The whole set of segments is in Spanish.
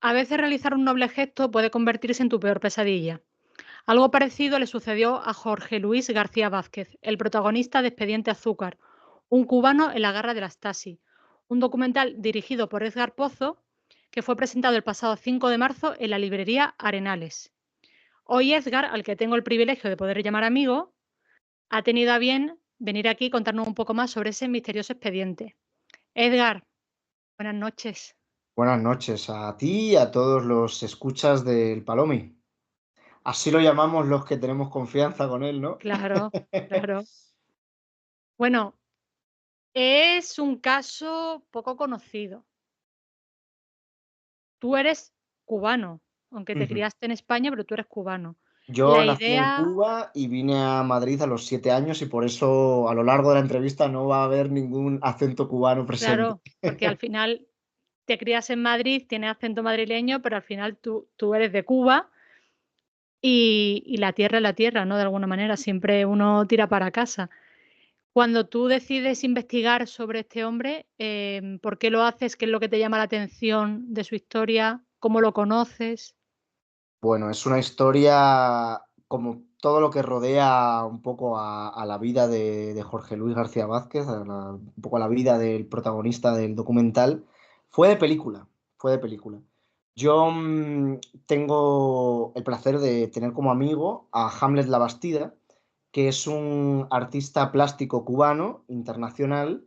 A veces realizar un noble gesto puede convertirse en tu peor pesadilla. Algo parecido le sucedió a Jorge Luis García Vázquez, el protagonista de Expediente Azúcar, un cubano en la guerra de la Stasi, un documental dirigido por Edgar Pozo que fue presentado el pasado 5 de marzo en la librería Arenales. Hoy Edgar, al que tengo el privilegio de poder llamar amigo, ha tenido a bien venir aquí y contarnos un poco más sobre ese misterioso expediente. Edgar, buenas noches. Buenas noches a ti y a todos los escuchas del Palomi. Así lo llamamos los que tenemos confianza con él, ¿no? Claro, claro. Bueno, es un caso poco conocido. Tú eres cubano, aunque te Ujú. criaste en España, pero tú eres cubano. Yo La nací en idea, Cuba y vine a Madrid a los 7 años y por eso a lo largo de la entrevista no va a haber ningún acento cubano presente. claro, porque al final te crías en Madrid, tienes acento madrileño, pero al final tú eres de Cuba y la tierra es la tierra, ¿no? De alguna manera, siempre uno tira para casa. Cuando tú decides investigar sobre este hombre, ¿por qué lo haces? ¿Qué es lo que te llama la atención de su historia? ¿Cómo lo conoces? Bueno, es una historia como todo lo que rodea un poco a la vida de Jorge Luis García Vázquez, un poco a la vida del protagonista del documental. Fue de película, fue de película. Yo tengo el placer de tener como amigo a Hamlet Labastida, que es un artista plástico cubano internacional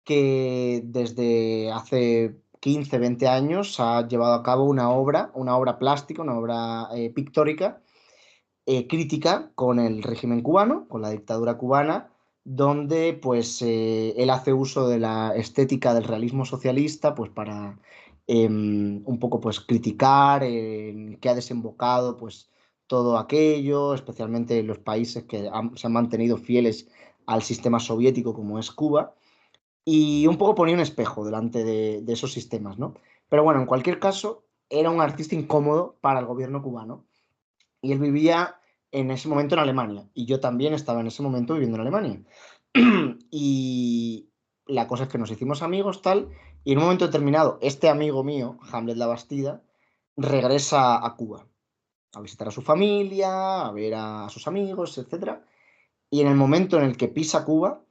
que desde hace 15, 20 años ha llevado a cabo una obra plástica, una obra pictórica, crítica con el régimen cubano, con la dictadura cubana, donde pues él hace uso de la estética del realismo socialista pues para un poco pues criticar qué ha desembocado pues todo aquello, especialmente los países que se han mantenido fieles al sistema soviético como es Cuba y un poco ponía un espejo delante de esos sistemas, ¿no? Pero bueno, en cualquier caso, era un artista incómodo para el gobierno cubano y él vivía en ese momento en Alemania y yo también estaba en ese momento viviendo en Alemania. Y la cosa es que nos hicimos amigos, tal, y en un momento determinado, este amigo mío, Hamlet Labastida, regresa a Cuba a visitar a su familia, a ver a sus amigos, etcétera. Y en el momento en el que pisa Cuba,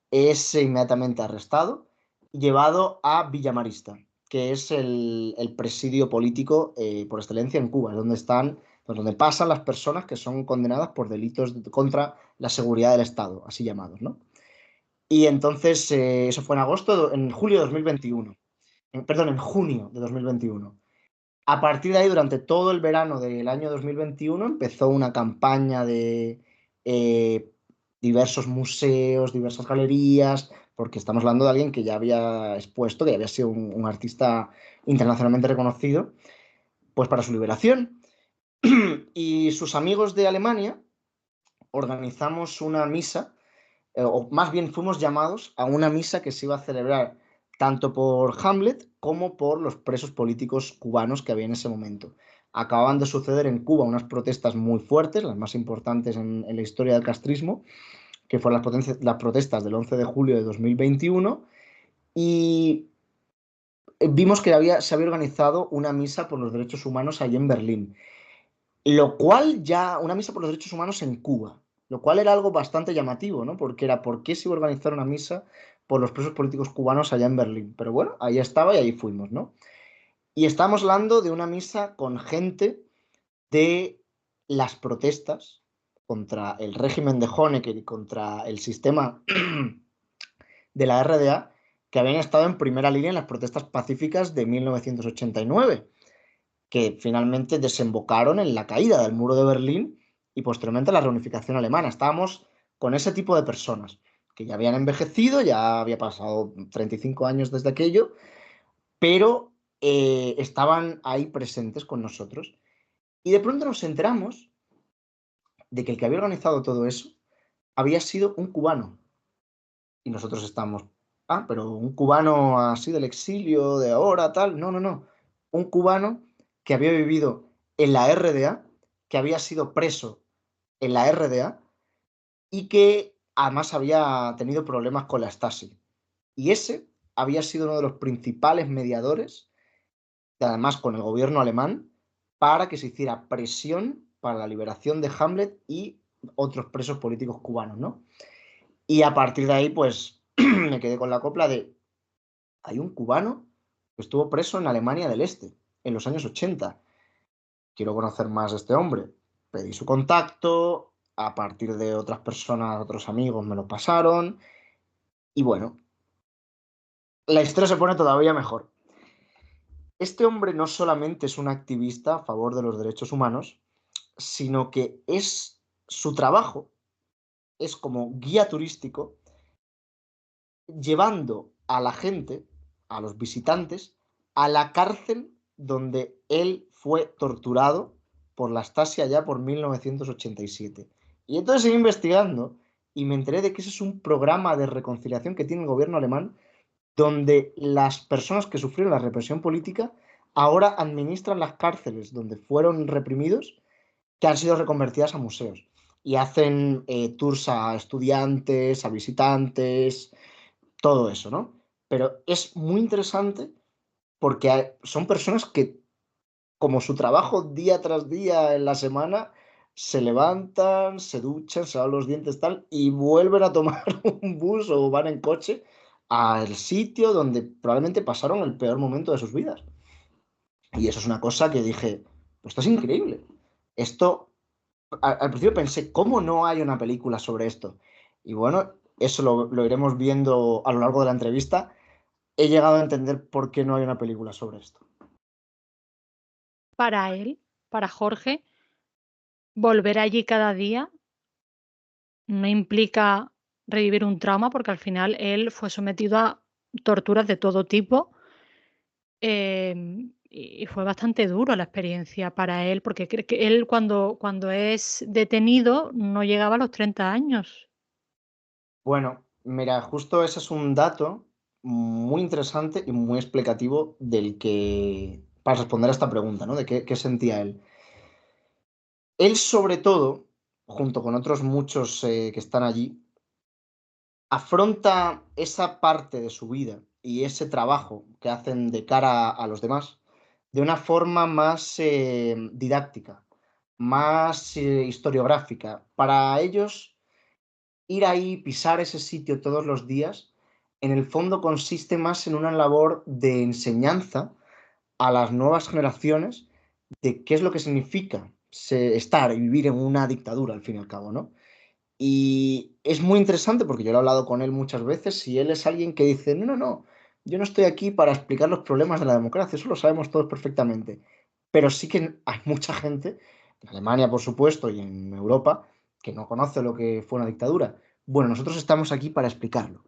es inmediatamente arrestado y llevado a Villamarista, que es el presidio político por excelencia en Cuba, es donde están, pues, donde pasan las personas que son condenadas por delitos contra la seguridad del Estado, así llamados, ¿no? Y entonces, eso fue en agosto, en julio de 2021, perdón, en junio de 2021. A partir de ahí, durante todo el verano del año 2021, empezó una campaña de eh, diversos museos, diversas galerías, porque estamos hablando de alguien que ya había expuesto, que ya había sido un artista internacionalmente reconocido, pues para su liberación. Y sus amigos de Alemania organizamos una misa, o más bien fuimos llamados a una misa que se iba a celebrar tanto por Hamlet como por los presos políticos cubanos que había en ese momento. Acababan de suceder en Cuba unas protestas muy fuertes, las más importantes en la historia del castrismo, que fueron las protestas del 11 de julio de 2021, y vimos que se había organizado una misa por los derechos humanos allí en Berlín. Lo cual ya, una misa por los derechos humanos en Cuba, lo cual era algo bastante llamativo, ¿no? Porque era, ¿por qué se iba a organizar una misa por los presos políticos cubanos allá en Berlín? Pero bueno, ahí estaba y ahí fuimos, ¿no? Y estamos hablando de una misa con gente de las protestas contra el régimen de Honecker y contra el sistema de la RDA que habían estado en primera línea en las protestas pacíficas de 1989 que finalmente desembocaron en la caída del muro de Berlín y posteriormente la reunificación alemana. Estábamos con ese tipo de personas que ya habían envejecido, ya había pasado 35 años desde aquello, pero estaban ahí presentes con nosotros. Y de pronto nos enteramos de que el que había organizado todo eso había sido un cubano. Y nosotros estamos, pero un cubano así del exilio, de ahora, tal. No, no, no. Un cubano que había vivido en la RDA, que había sido preso en la RDA y que además había tenido problemas con la Stasi. Y ese había sido uno de los principales mediadores además con el gobierno alemán, para que se hiciera presión para la liberación de Hamlet y otros presos políticos cubanos, ¿no? Y a partir de ahí, pues me quedé con la copla de, hay un cubano que estuvo preso en Alemania del Este en los años 80. Quiero conocer más de este hombre. Pedí su contacto, a partir de otras personas, otros amigos me lo pasaron, y bueno, la historia se pone todavía mejor. Este hombre no solamente es un activista a favor de los derechos humanos, sino que es su trabajo, es como guía turístico, llevando a la gente, a los visitantes, a la cárcel donde él fue torturado por la Stasi allá por 1987. Y entonces seguí investigando y me enteré de que ese es un programa de reconciliación que tiene el gobierno alemán, donde las personas que sufrieron la represión política ahora administran las cárceles donde fueron reprimidos, que han sido reconvertidas a museos. Y hacen tours a estudiantes, a visitantes, todo eso, ¿no? Pero es muy interesante porque son personas que, como su trabajo día tras día en la semana, se levantan, se duchan, se lavan los dientes, tal, y vuelven a tomar un bus o van en coche al sitio donde probablemente pasaron el peor momento de sus vidas. Y eso es una cosa que dije, pues esto es increíble. Esto, al principio pensé, ¿cómo no hay una película sobre esto? Y bueno, eso lo iremos viendo a lo largo de la entrevista. He llegado a entender por qué no hay una película sobre esto. Para él, para Jorge, volver allí cada día no implica revivir un trauma, porque al final él fue sometido a torturas de todo tipo, y fue bastante duro la experiencia para él, porque cree que él cuando es detenido no llegaba a los 30 años. Bueno, mira, justo ese es un dato muy interesante y muy explicativo para responder a esta pregunta, ¿no? De qué sentía él. Él, sobre todo, junto con otros muchos que están allí, afronta esa parte de su vida y ese trabajo que hacen de cara a los demás de una forma más didáctica, más historiográfica. Para ellos, ir ahí, pisar ese sitio todos los días, en el fondo consiste más en una labor de enseñanza a las nuevas generaciones de qué es lo que significa estar y vivir en una dictadura, al fin y al cabo, ¿no? Y es muy interesante porque yo lo he hablado con él muchas veces y él es alguien que dice, no, no, no, yo no estoy aquí para explicar los problemas de la democracia, eso lo sabemos todos perfectamente. Pero sí que hay mucha gente, en Alemania por supuesto y en Europa, que no conoce lo que fue una dictadura. Bueno, nosotros estamos aquí para explicarlo.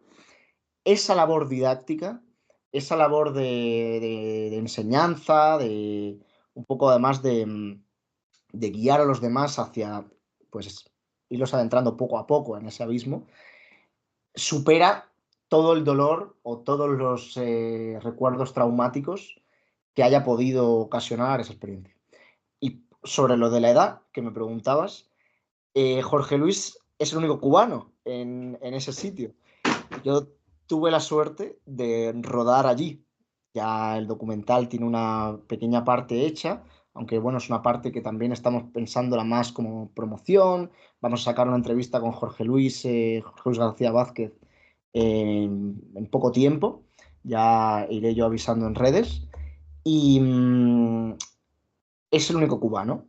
Esa labor didáctica, esa labor de enseñanza, de un poco además de guiar a los demás hacia, pues, irlos adentrando poco a poco en ese abismo, supera todo el dolor o todos los recuerdos traumáticos que haya podido ocasionar esa experiencia. Y sobre lo de la edad que me preguntabas, Jorge Luis es el único cubano en ese sitio. Yo tuve la suerte de rodar allí. Ya el documental tiene una pequeña parte hecha, aunque bueno, es una parte que también estamos pensándola más como promoción. Vamos a sacar una entrevista con Jorge Luis García Vázquez en poco tiempo. Ya iré yo avisando en redes. Y es el único cubano.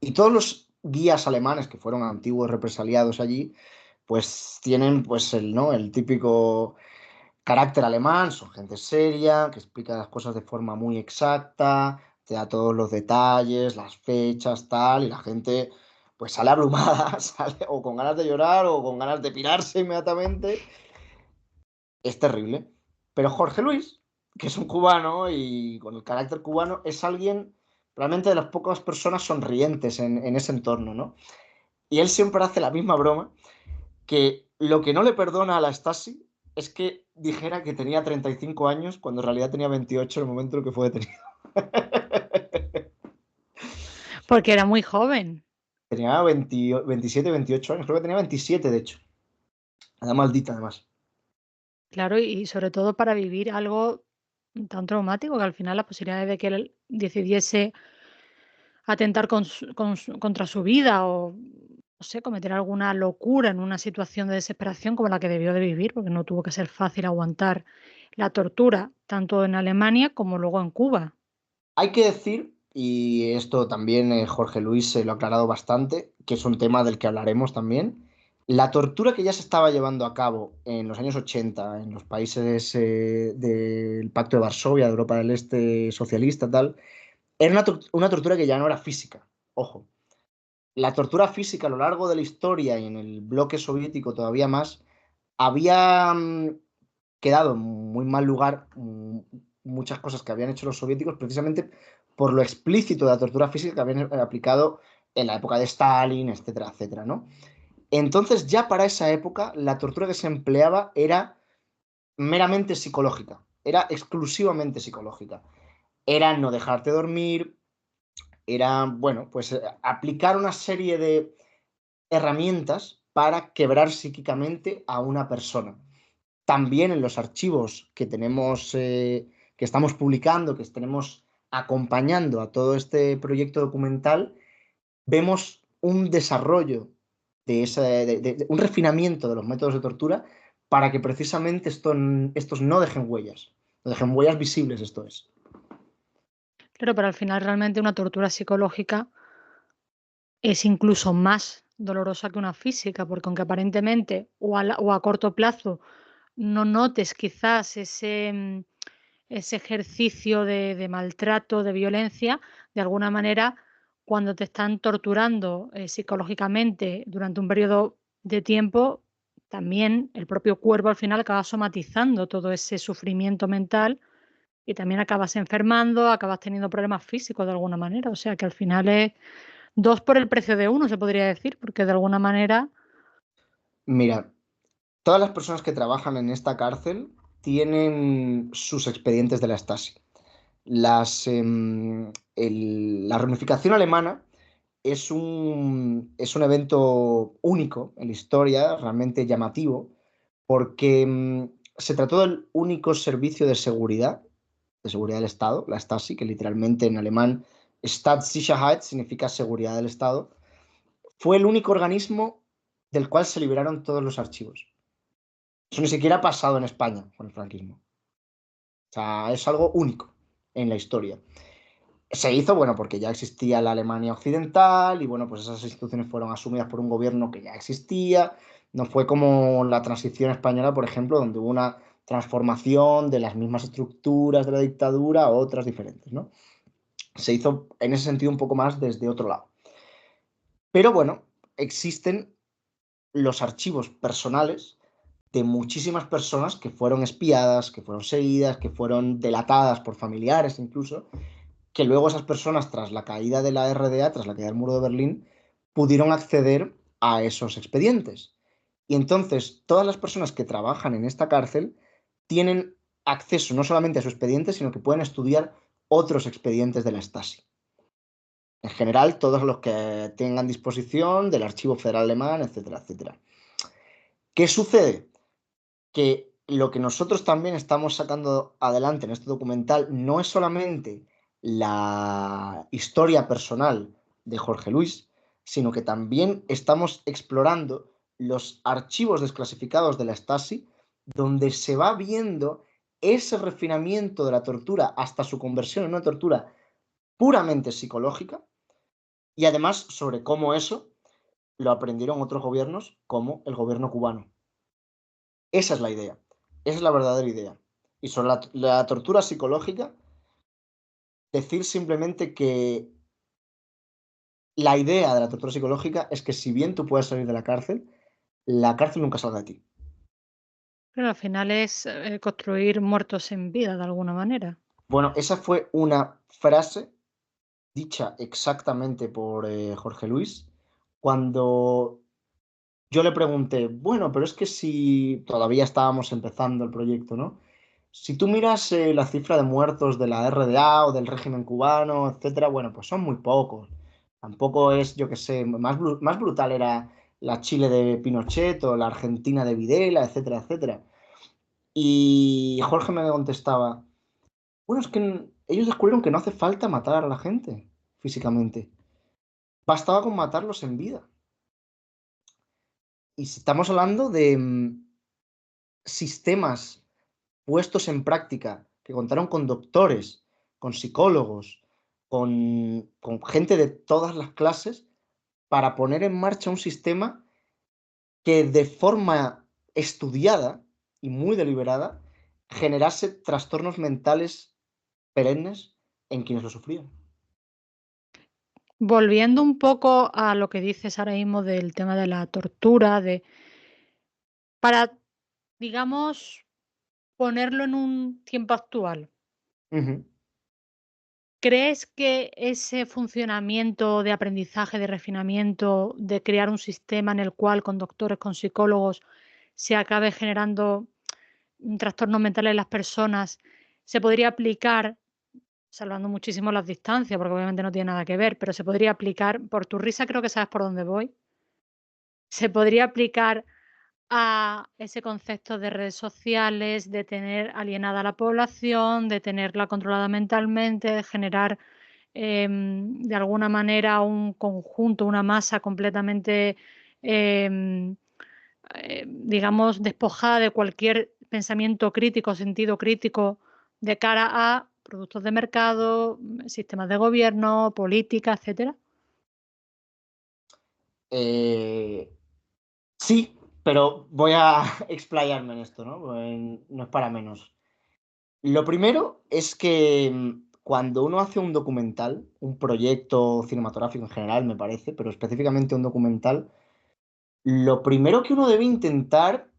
Y todos los guías alemanes que fueron antiguos represaliados allí, pues tienen pues ¿no? el típico carácter alemán, son gente seria, que explica las cosas de forma muy exacta, te da todos los detalles, las fechas, tal, y la gente pues sale abrumada, sale o con ganas de llorar o con ganas de pirarse inmediatamente. Es terrible. Pero Jorge Luis, que es un cubano y con el carácter cubano, es alguien realmente de las pocas personas sonrientes en ese entorno, ¿no? Y él siempre hace la misma broma, que lo que no le perdona a la Stasi es que dijera que tenía 35 años cuando en realidad tenía 28 en el momento en el que fue detenido. Porque era muy joven. Tenía 20 27, 28 años, creo que tenía 27 de hecho. Era maldita además. Claro, y sobre todo para vivir algo tan traumático que al final las posibilidades de que él decidiese atentar contra su vida o, no sé, cometer alguna locura en una situación de desesperación como la que debió de vivir, porque no tuvo que ser fácil aguantar la tortura, tanto en Alemania como luego en Cuba. Hay que decir, y esto también Jorge Luis lo ha aclarado bastante, que es un tema del que hablaremos también, la tortura que ya se estaba llevando a cabo en los años 80 en los países del Pacto de Varsovia, de Europa del Este socialista, tal, era una tortura que ya no era física. Ojo, la tortura física a lo largo de la historia y en el bloque soviético todavía más, había quedado en muy mal lugar muchas cosas que habían hecho los soviéticos precisamente por lo explícito de la tortura física que habían aplicado en la época de Stalin, etcétera, etcétera, ¿no? Entonces ya para esa época la tortura que se empleaba era meramente psicológica, era exclusivamente psicológica. Era no dejarte dormir, era, bueno, pues aplicar una serie de herramientas para quebrar psíquicamente a una persona. También en los archivos que tenemos, que estamos publicando, que tenemos acompañando a todo este proyecto documental, vemos un desarrollo un refinamiento de los métodos de tortura para que precisamente estos no dejen huellas visibles, esto es. Claro, pero al final realmente una tortura psicológica es incluso más dolorosa que una física, porque aunque aparentemente o a corto plazo no notes quizás ese ejercicio de maltrato, de violencia, de alguna manera, cuando te están torturando psicológicamente durante un periodo de tiempo, también el propio cuerpo al final acaba somatizando todo ese sufrimiento mental y también acabas enfermando, acabas teniendo problemas físicos de alguna manera. O sea que al final es dos por el precio de uno, se podría decir, porque de alguna manera, Mira, todas las personas que trabajan en esta cárcel tienen sus expedientes de la Stasi. La reunificación alemana es un evento único en la historia, realmente llamativo, porque se trató del único servicio de seguridad del Estado, la Stasi, que literalmente en alemán Staatssicherheit significa seguridad del Estado, fue el único organismo del cual se liberaron todos los archivos. Eso ni siquiera ha pasado en España con el franquismo. O sea, es algo único en la historia. Se hizo, bueno, porque ya existía la Alemania Occidental y, bueno, pues esas instituciones fueron asumidas por un gobierno que ya existía. No fue como la transición española, por ejemplo, donde hubo una transformación de las mismas estructuras de la dictadura a otras diferentes, ¿no? Se hizo en ese sentido un poco más desde otro lado. Pero bueno, existen los archivos personales de muchísimas personas que fueron espiadas, que fueron seguidas, que fueron delatadas por familiares incluso, que luego esas personas, tras la caída de la RDA, tras la caída del muro de Berlín, pudieron acceder a esos expedientes. Y entonces todas las personas que trabajan en esta cárcel tienen acceso no solamente a su expediente, sino que pueden estudiar otros expedientes de la Stasi. En general, todos los que tengan disposición del Archivo Federal Alemán, etcétera, etcétera. ¿Qué sucede? Que lo que nosotros también estamos sacando adelante en este documental no es solamente la historia personal de Jorge Luis, sino que también estamos explorando los archivos desclasificados de la Stasi, donde se va viendo ese refinamiento de la tortura hasta su conversión en una tortura puramente psicológica y además sobre cómo eso lo aprendieron otros gobiernos como el gobierno cubano. Esa es la idea. Esa es la verdadera idea. Y sobre la tortura psicológica, decir simplemente que la idea de la tortura psicológica es que si bien tú puedes salir de la cárcel nunca salga de ti. pero al final es construir muertos en vida de alguna manera. Bueno, esa fue una frase dicha exactamente por Jorge Luis cuando yo le pregunté, bueno, pero es que si todavía estábamos empezando el proyecto, ¿no? Si tú miras la cifra de muertos de la RDA o del régimen cubano, etcétera, bueno, pues son muy pocos. Tampoco es, yo qué sé, más brutal era la Chile de Pinochet o la Argentina de Videla, etcétera, etcétera. Y Jorge me contestaba, Bueno, es que ellos descubrieron que no hace falta matar a la gente físicamente. Bastaba con matarlos en vida. Y si estamos hablando de sistemas puestos en práctica que contaron con doctores, con psicólogos, con gente de todas las clases para poner en marcha un sistema que de forma estudiada y muy deliberada generase trastornos mentales perennes en quienes lo sufrían. Volviendo un poco a lo que dices ahora mismo del tema de la tortura, para, digamos, ponerlo en un tiempo actual. Ujú. ¿Crees que ese funcionamiento de aprendizaje, de refinamiento, de crear un sistema en el cual con doctores, con psicólogos, se acabe generando trastornos mentales en las personas, se podría aplicar, salvando muchísimo las distancias, porque obviamente no tiene nada que ver, pero se podría aplicar, por tu risa creo que sabes por dónde voy, se podría aplicar a ese concepto de redes sociales, de tener alienada a la población, de tenerla controlada mentalmente, de generar de alguna manera un conjunto, una masa completamente, em, digamos, despojada de cualquier pensamiento crítico, sentido crítico de cara a productos de mercado, sistemas de gobierno, política, etcétera. Eh, sí, pero voy a explayarme en esto, ¿no? No es para menos. Lo primero es que cuando uno hace un documental, un proyecto cinematográfico en general, me parece, pero específicamente un documental, lo primero que uno debe intentar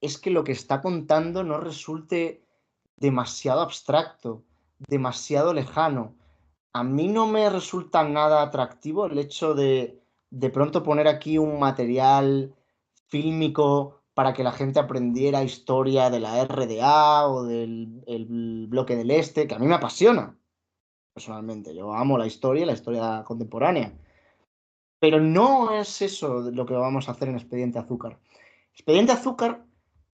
es que lo que está contando no resulte demasiado abstracto, demasiado lejano. A mí no me resulta nada atractivo el hecho de pronto poner aquí un material fílmico para que la gente aprendiera historia de la RDA o del el bloque del Este, que a mí me apasiona, personalmente. Yo amo la historia contemporánea. Pero no es eso lo que vamos a hacer en Expediente Azúcar. Expediente Azúcar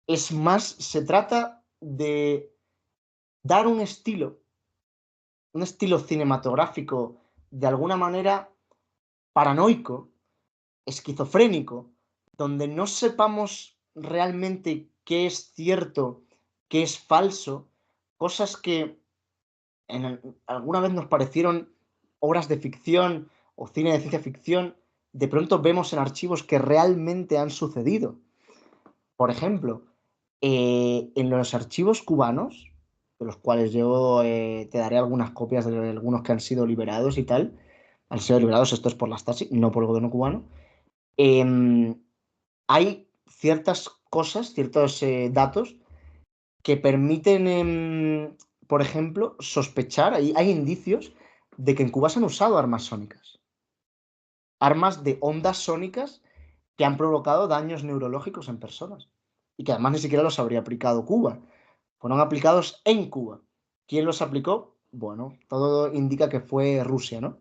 es más, se trata de dar un estilo cinematográfico de alguna manera paranoico, esquizofrénico, donde no sepamos realmente qué es cierto, qué es falso, cosas que alguna vez nos parecieron obras de ficción o cine de ciencia ficción, de pronto vemos en archivos que realmente han sucedido. Por ejemplo, en los archivos cubanos, de los cuales yo te daré algunas copias de algunos que han sido liberados y tal, han sido liberados estos por la Stasi, no por el gobierno cubano, em, hay ciertas cosas, ciertos datos que permiten, por ejemplo, sospechar, hay indicios de que en Cuba se han usado armas sónicas, armas de ondas sónicas que han provocado daños neurológicos en personas y que además ni siquiera los habría aplicado Cuba. Fueron aplicados en Cuba. ¿Quién los aplicó? Bueno, todo indica que fue Rusia, ¿no?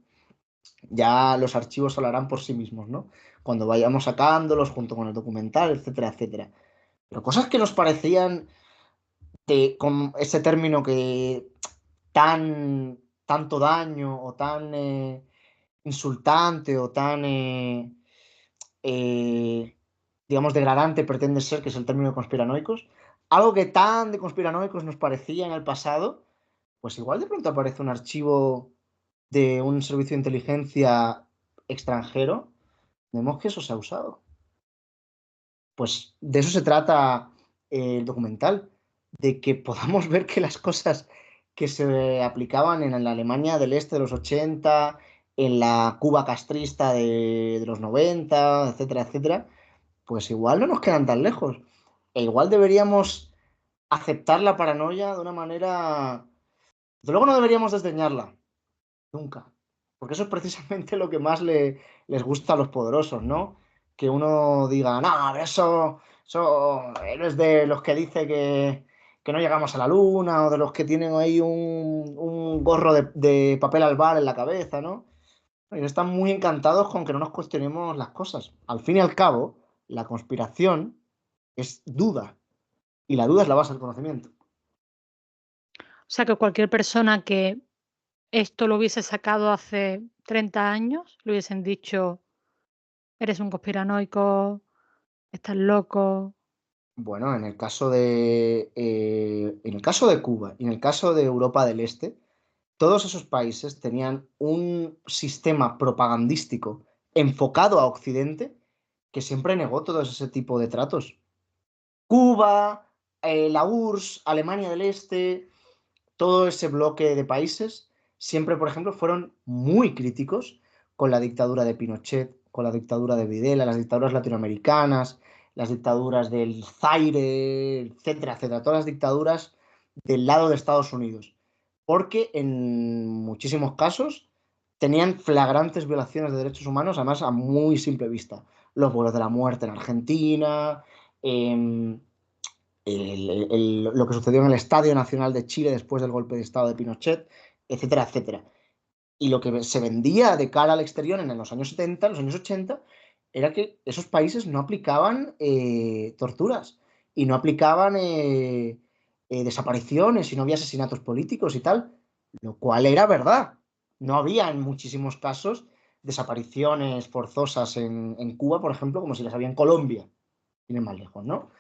Ya los archivos hablarán por sí mismos, ¿no? Cuando vayamos sacándolos junto con el documental, etcétera, etcétera. Pero cosas que nos parecían con ese término que tanto daño o tan insultante o tan, eh, digamos, degradante pretende ser, que es el término de conspiranoicos, algo que tan de conspiranoicos nos parecía en el pasado, pues igual de pronto aparece un archivo de un servicio de inteligencia extranjero, vemos que eso se ha usado. Pues de eso se trata el documental, de que podamos ver que las cosas que se aplicaban en la Alemania del Este de los 80, en la Cuba castrista de los 90, etcétera, etcétera, pues igual no nos quedan tan lejos. E igual deberíamos aceptar la paranoia de una manera... Desde luego no deberíamos desdeñarla, nunca. Porque eso es precisamente lo que más les gusta a los poderosos, ¿no? Que uno diga, no, eso eres de los que dice que no llegamos a la luna o de los que tienen ahí un gorro de papel albal en la cabeza, ¿no? Y están muy encantados con que no nos cuestionemos las cosas. Al fin y al cabo, la conspiración es duda y la duda es la base del conocimiento. sea que cualquier persona que esto lo hubiese sacado hace 30 años, le hubiesen dicho, eres un conspiranoico, estás loco. Bueno, en el caso de Cuba y en el caso de Europa del Este, todos esos países tenían un sistema propagandístico enfocado a Occidente que siempre negó todo ese tipo de tratos. Cuba, la URSS, Alemania del Este, todo ese bloque de países siempre, por ejemplo, fueron muy críticos con la dictadura de Pinochet, con la dictadura de Videla, las dictaduras latinoamericanas, las dictaduras del Zaire, etcétera, etcétera, todas las dictaduras del lado de Estados Unidos, porque en muchísimos casos tenían flagrantes violaciones de derechos humanos, además a muy simple vista. Los vuelos de la muerte en Argentina, em, lo que sucedió en el Estadio Nacional de Chile después del golpe de Estado de Pinochet, etcétera, etcétera. Y lo que se vendía de cara al exterior en los años 70, en los años 80, era que esos países no aplicaban torturas y no aplicaban desapariciones y no había asesinatos políticos y tal, lo cual era verdad. No había en muchísimos casos desapariciones forzosas en Cuba, por ejemplo, como si las había en Colombia, tienen más lejos, ¿no?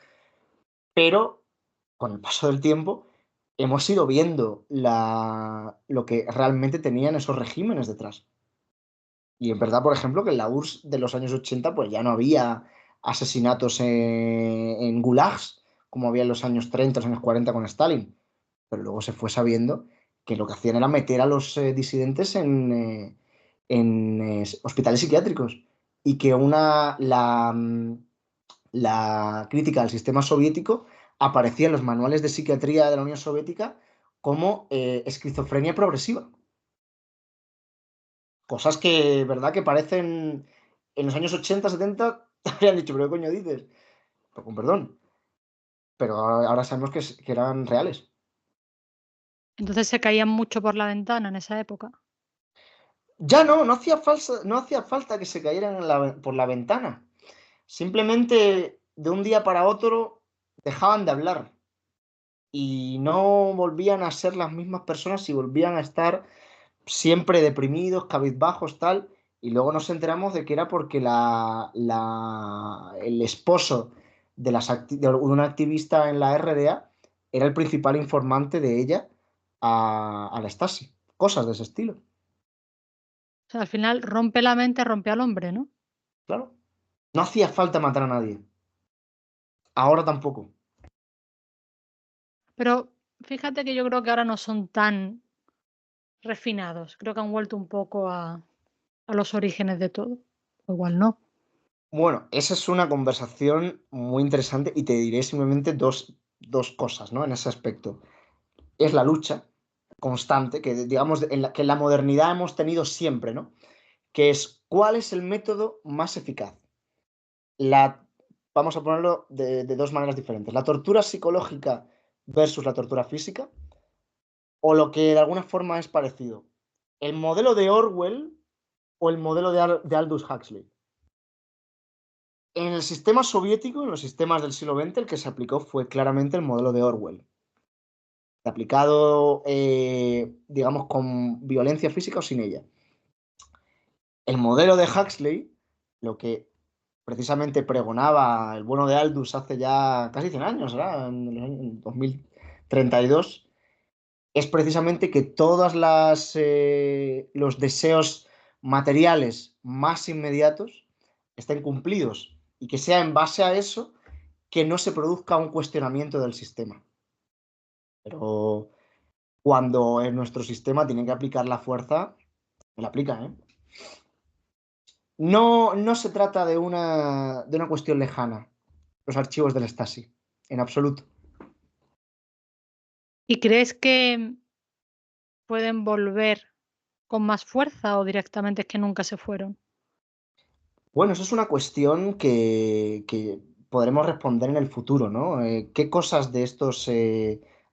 Pero con el paso del tiempo hemos ido viendo lo que realmente tenían esos regímenes detrás. Y en verdad, por ejemplo, que en la URSS de los años 80 pues ya no había asesinatos en gulags, como había en los años 30, los años 40 con Stalin. Pero luego se fue sabiendo que lo que hacían era meter a los disidentes en hospitales psiquiátricos. Y que la crítica al sistema soviético aparecía en los manuales de psiquiatría de la Unión Soviética como esquizofrenia progresiva. Cosas que, ¿verdad? Que parecen en los años 80, 70, habían dicho, pero ¿qué coño dices? Pues con perdón. Pero ahora sabemos que eran reales. Entonces se caían mucho por la ventana en esa época. Ya no, no hacía falta que se cayeran por la ventana. Simplemente de un día para otro dejaban de hablar y no volvían a ser las mismas personas y volvían a estar siempre deprimidos, cabizbajos, tal, y luego nos enteramos de que era porque el esposo de una activista en la RDA era el principal informante de ella a la Stasi. Cosas de ese estilo, O sea, al final rompe la mente, rompe al hombre, ¿no? claro. No hacía falta matar a nadie. Ahora tampoco. Pero fíjate que yo creo que ahora no son tan refinados. Creo que han vuelto un poco a los orígenes de todo. O igual no. Bueno, esa es una conversación muy interesante y te diré simplemente dos cosas, ¿no? En ese aspecto. Es la lucha constante que, digamos, que en la modernidad hemos tenido siempre, ¿no? Que es cuál es el método más eficaz. La, vamos a ponerlo de dos maneras diferentes. La tortura psicológica versus la tortura física, o lo que de alguna forma es parecido. El modelo de Orwell o el modelo de Aldous Huxley. En el sistema soviético, en los sistemas del siglo XX, el que se aplicó fue claramente el modelo de Orwell. Aplicado, digamos, con violencia física o sin ella. El modelo de Huxley, lo que precisamente pregonaba el bueno de Aldous hace ya casi 100 años, ¿verdad? En 2032, es precisamente que todos los deseos materiales más inmediatos estén cumplidos y que sea en base a eso que no se produzca un cuestionamiento del sistema. Pero cuando en nuestro sistema tiene que aplicar la fuerza, me la aplica, ¿eh? No, no se trata de una cuestión lejana, los archivos del Stasi, en absoluto. ¿Y crees que pueden volver con más fuerza o directamente es que nunca se fueron? Bueno, eso es una cuestión que podremos responder en el futuro, ¿no? ¿Qué cosas de estos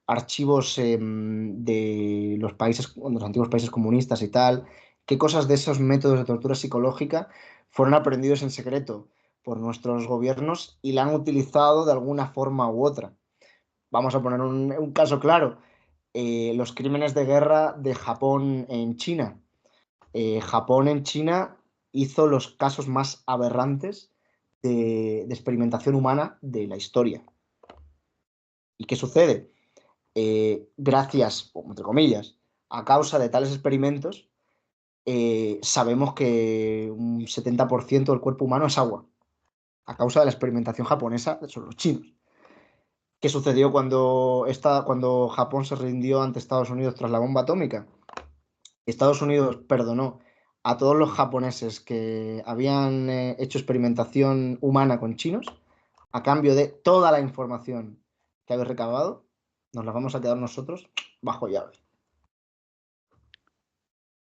archivos de los países, de los antiguos países comunistas y tal, qué cosas de esos métodos de tortura psicológica fueron aprendidos en secreto por nuestros gobiernos y la han utilizado de alguna forma u otra? Vamos a poner un caso claro. los crímenes de guerra de Japón en China. Japón en China hizo los casos más aberrantes de experimentación humana de la historia. ¿Y qué sucede? Gracias, o entre comillas, a causa de tales experimentos, sabemos que un 70% del cuerpo humano es agua, a causa de la experimentación japonesa sobre los chinos. ¿Qué sucedió cuando Japón se rindió ante Estados Unidos tras la bomba atómica? Estados Unidos perdonó a todos los japoneses que habían hecho experimentación humana con chinos, a cambio de toda la información que habéis recabado, nos la vamos a quedar nosotros bajo llave.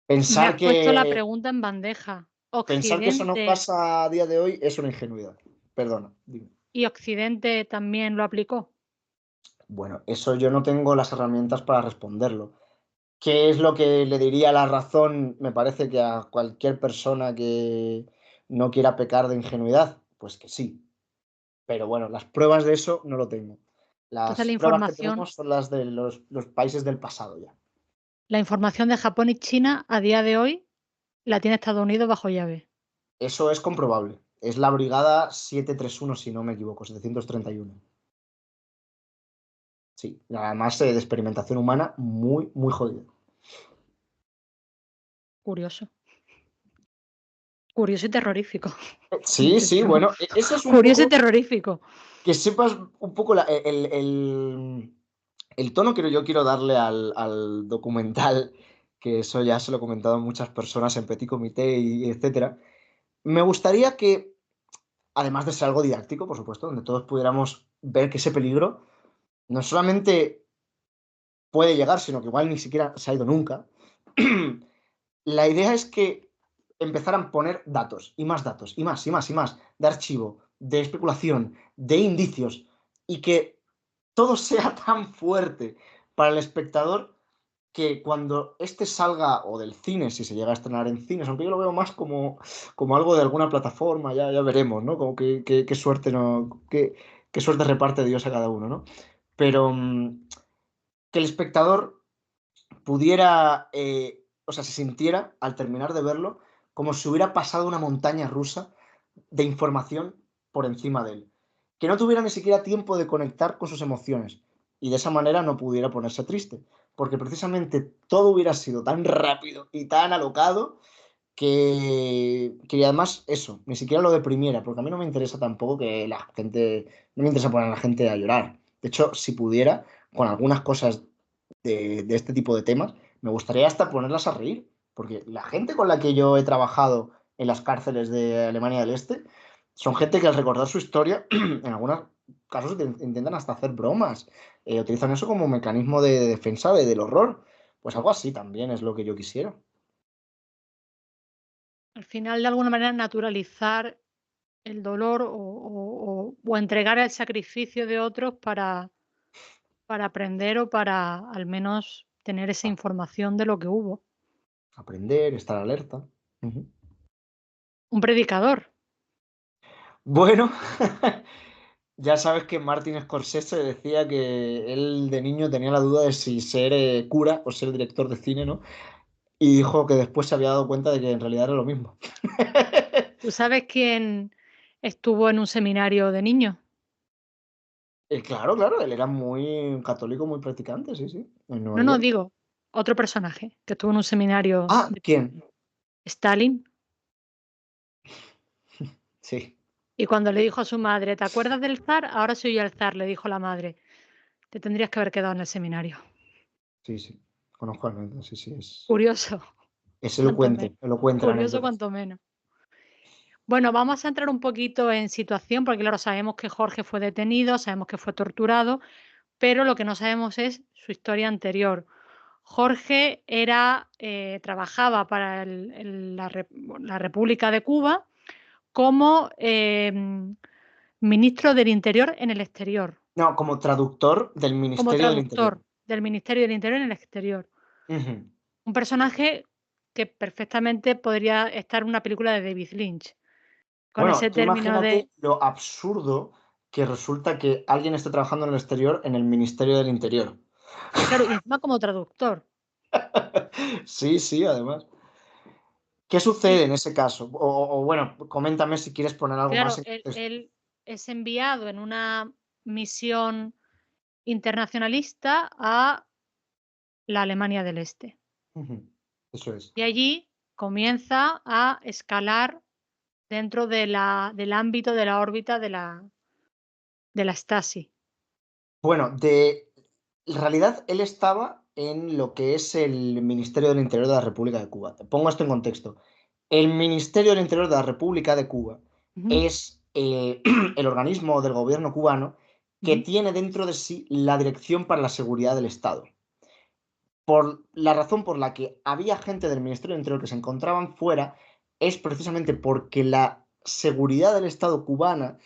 Me has puesto la que, pregunta en bandeja. pensar que eso nos ¿Occidente pasa a día de hoy es una ingenuidad. Perdona, dime. y Occidente también lo aplicó? Bueno, eso yo no tengo las herramientas para responderlo. ¿Qué es lo que le diría la razón? Me parece que a cualquier persona que no quiera pecar de ingenuidad, pues que sí. Pero bueno, las pruebas de eso no lo tengo. Entonces Las pruebas que tenemos son las de los países del pasado ya. la información de Japón y China a día de hoy la tiene Estados Unidos bajo llave. Eso es comprobable. Es la Brigada 731, si no me equivoco, 731. Sí, además de experimentación humana muy, muy jodida. Curioso. Curioso y terrorífico. Sí, sí, bueno, eso es un Curioso y poco terrorífico. que sepas un poco el tono que yo quiero darle al documental, que eso ya se lo he comentado a muchas personas en Petit Comité y etcétera. Me gustaría que, además de ser algo didáctico, por supuesto, donde todos pudiéramos ver que ese peligro no solamente puede llegar, sino que igual ni siquiera se ha ido nunca. La idea es que empezaran a poner datos y más datos y más y más y más de archivo, de especulación, de indicios y que todo sea tan fuerte para el espectador que cuando este salga o del cine, si se llega a estrenar en cines, aunque yo lo veo más como algo de alguna plataforma, ya veremos, ¿no? Como qué suerte, ¿no? Qué suerte reparte Dios a cada uno, ¿no? Pero que el espectador pudiera, o sea, se sintiera al terminar de verlo como si hubiera pasado una montaña rusa de información por encima de él. Que no tuviera ni siquiera tiempo de conectar con sus emociones y de esa manera no pudiera ponerse triste. Porque precisamente todo hubiera sido tan rápido y tan alocado que además eso, ni siquiera lo deprimiera, porque a mí no me interesa tampoco que la gente, no me interesa poner a la gente a llorar. De hecho, si pudiera, con algunas cosas de este tipo de temas, me gustaría hasta ponerlas a reír, porque la gente con la que yo he trabajado en las cárceles de Alemania del Este son gente que al recordar su historia, en algunos casos intentan hasta hacer bromas, utilizan eso como mecanismo de defensa del horror. Pues algo así también es lo que yo quisiera. Al final, de alguna manera, naturalizar el dolor o entregar el sacrificio de otros para aprender o para al menos tener esa información de lo que hubo. Aprender, estar alerta. Ujú. Un predicador. Bueno, ya sabes que Martin Scorsese decía que él de niño tenía la duda de si ser cura o ser director de cine, ¿no? Y dijo que después se había dado cuenta de que en realidad era lo mismo. ¿Tú sabes quién estuvo en un seminario de niños? Claro, claro, él era muy católico, muy practicante, sí, sí, en No, Nueva no, York. digo, otro personaje que estuvo en un seminario Ah, de ¿quién? Stalin. Sí, Y cuando le dijo a su madre, ¿te acuerdas del zar? Ahora soy yo el zar, le dijo la madre. Te tendrías que haber quedado en el seminario. sí, sí. Conozco al menos, sí, sí, Curioso, es cuanto menos. elocuente la Curioso, anécdota. cuanto menos. Bueno, vamos a entrar un poquito en situación, porque claro, sabemos que Jorge fue detenido, sabemos que fue torturado, pero lo que no sabemos es su historia anterior. Jorge trabajaba para la República de Cuba como ministro del Interior en el exterior, No, como traductor del como Ministerio del Interior. traductor del Ministerio del Interior en el exterior. Ujú. Un personaje que perfectamente podría estar en una película de David Lynch, con Bueno, ese tú término de imagínate lo absurdo que resulta que alguien esté trabajando en el exterior en el Ministerio del Interior. Claro, y encima como traductor. Sí, sí, además. ¿Qué Y sucede en ese caso? O bueno, coméntame si quieres poner algo más claro, en él contexto. él es enviado en una misión internacionalista a la Alemania del Este. Ujú, eso es. Y allí comienza a escalar dentro del ámbito de la órbita de la Stasi. Bueno, en realidad él estaba en lo que es el Ministerio del Interior de la República de Cuba. Te pongo esto en contexto. El Ministerio del Interior de la República de Cuba Ujú, es el organismo del gobierno cubano que ujú. tiene dentro de sí la Dirección para la Seguridad del Estado. Por la razón por la que había gente del Ministerio del Interior que se encontraban fuera es precisamente porque la seguridad del Estado cubana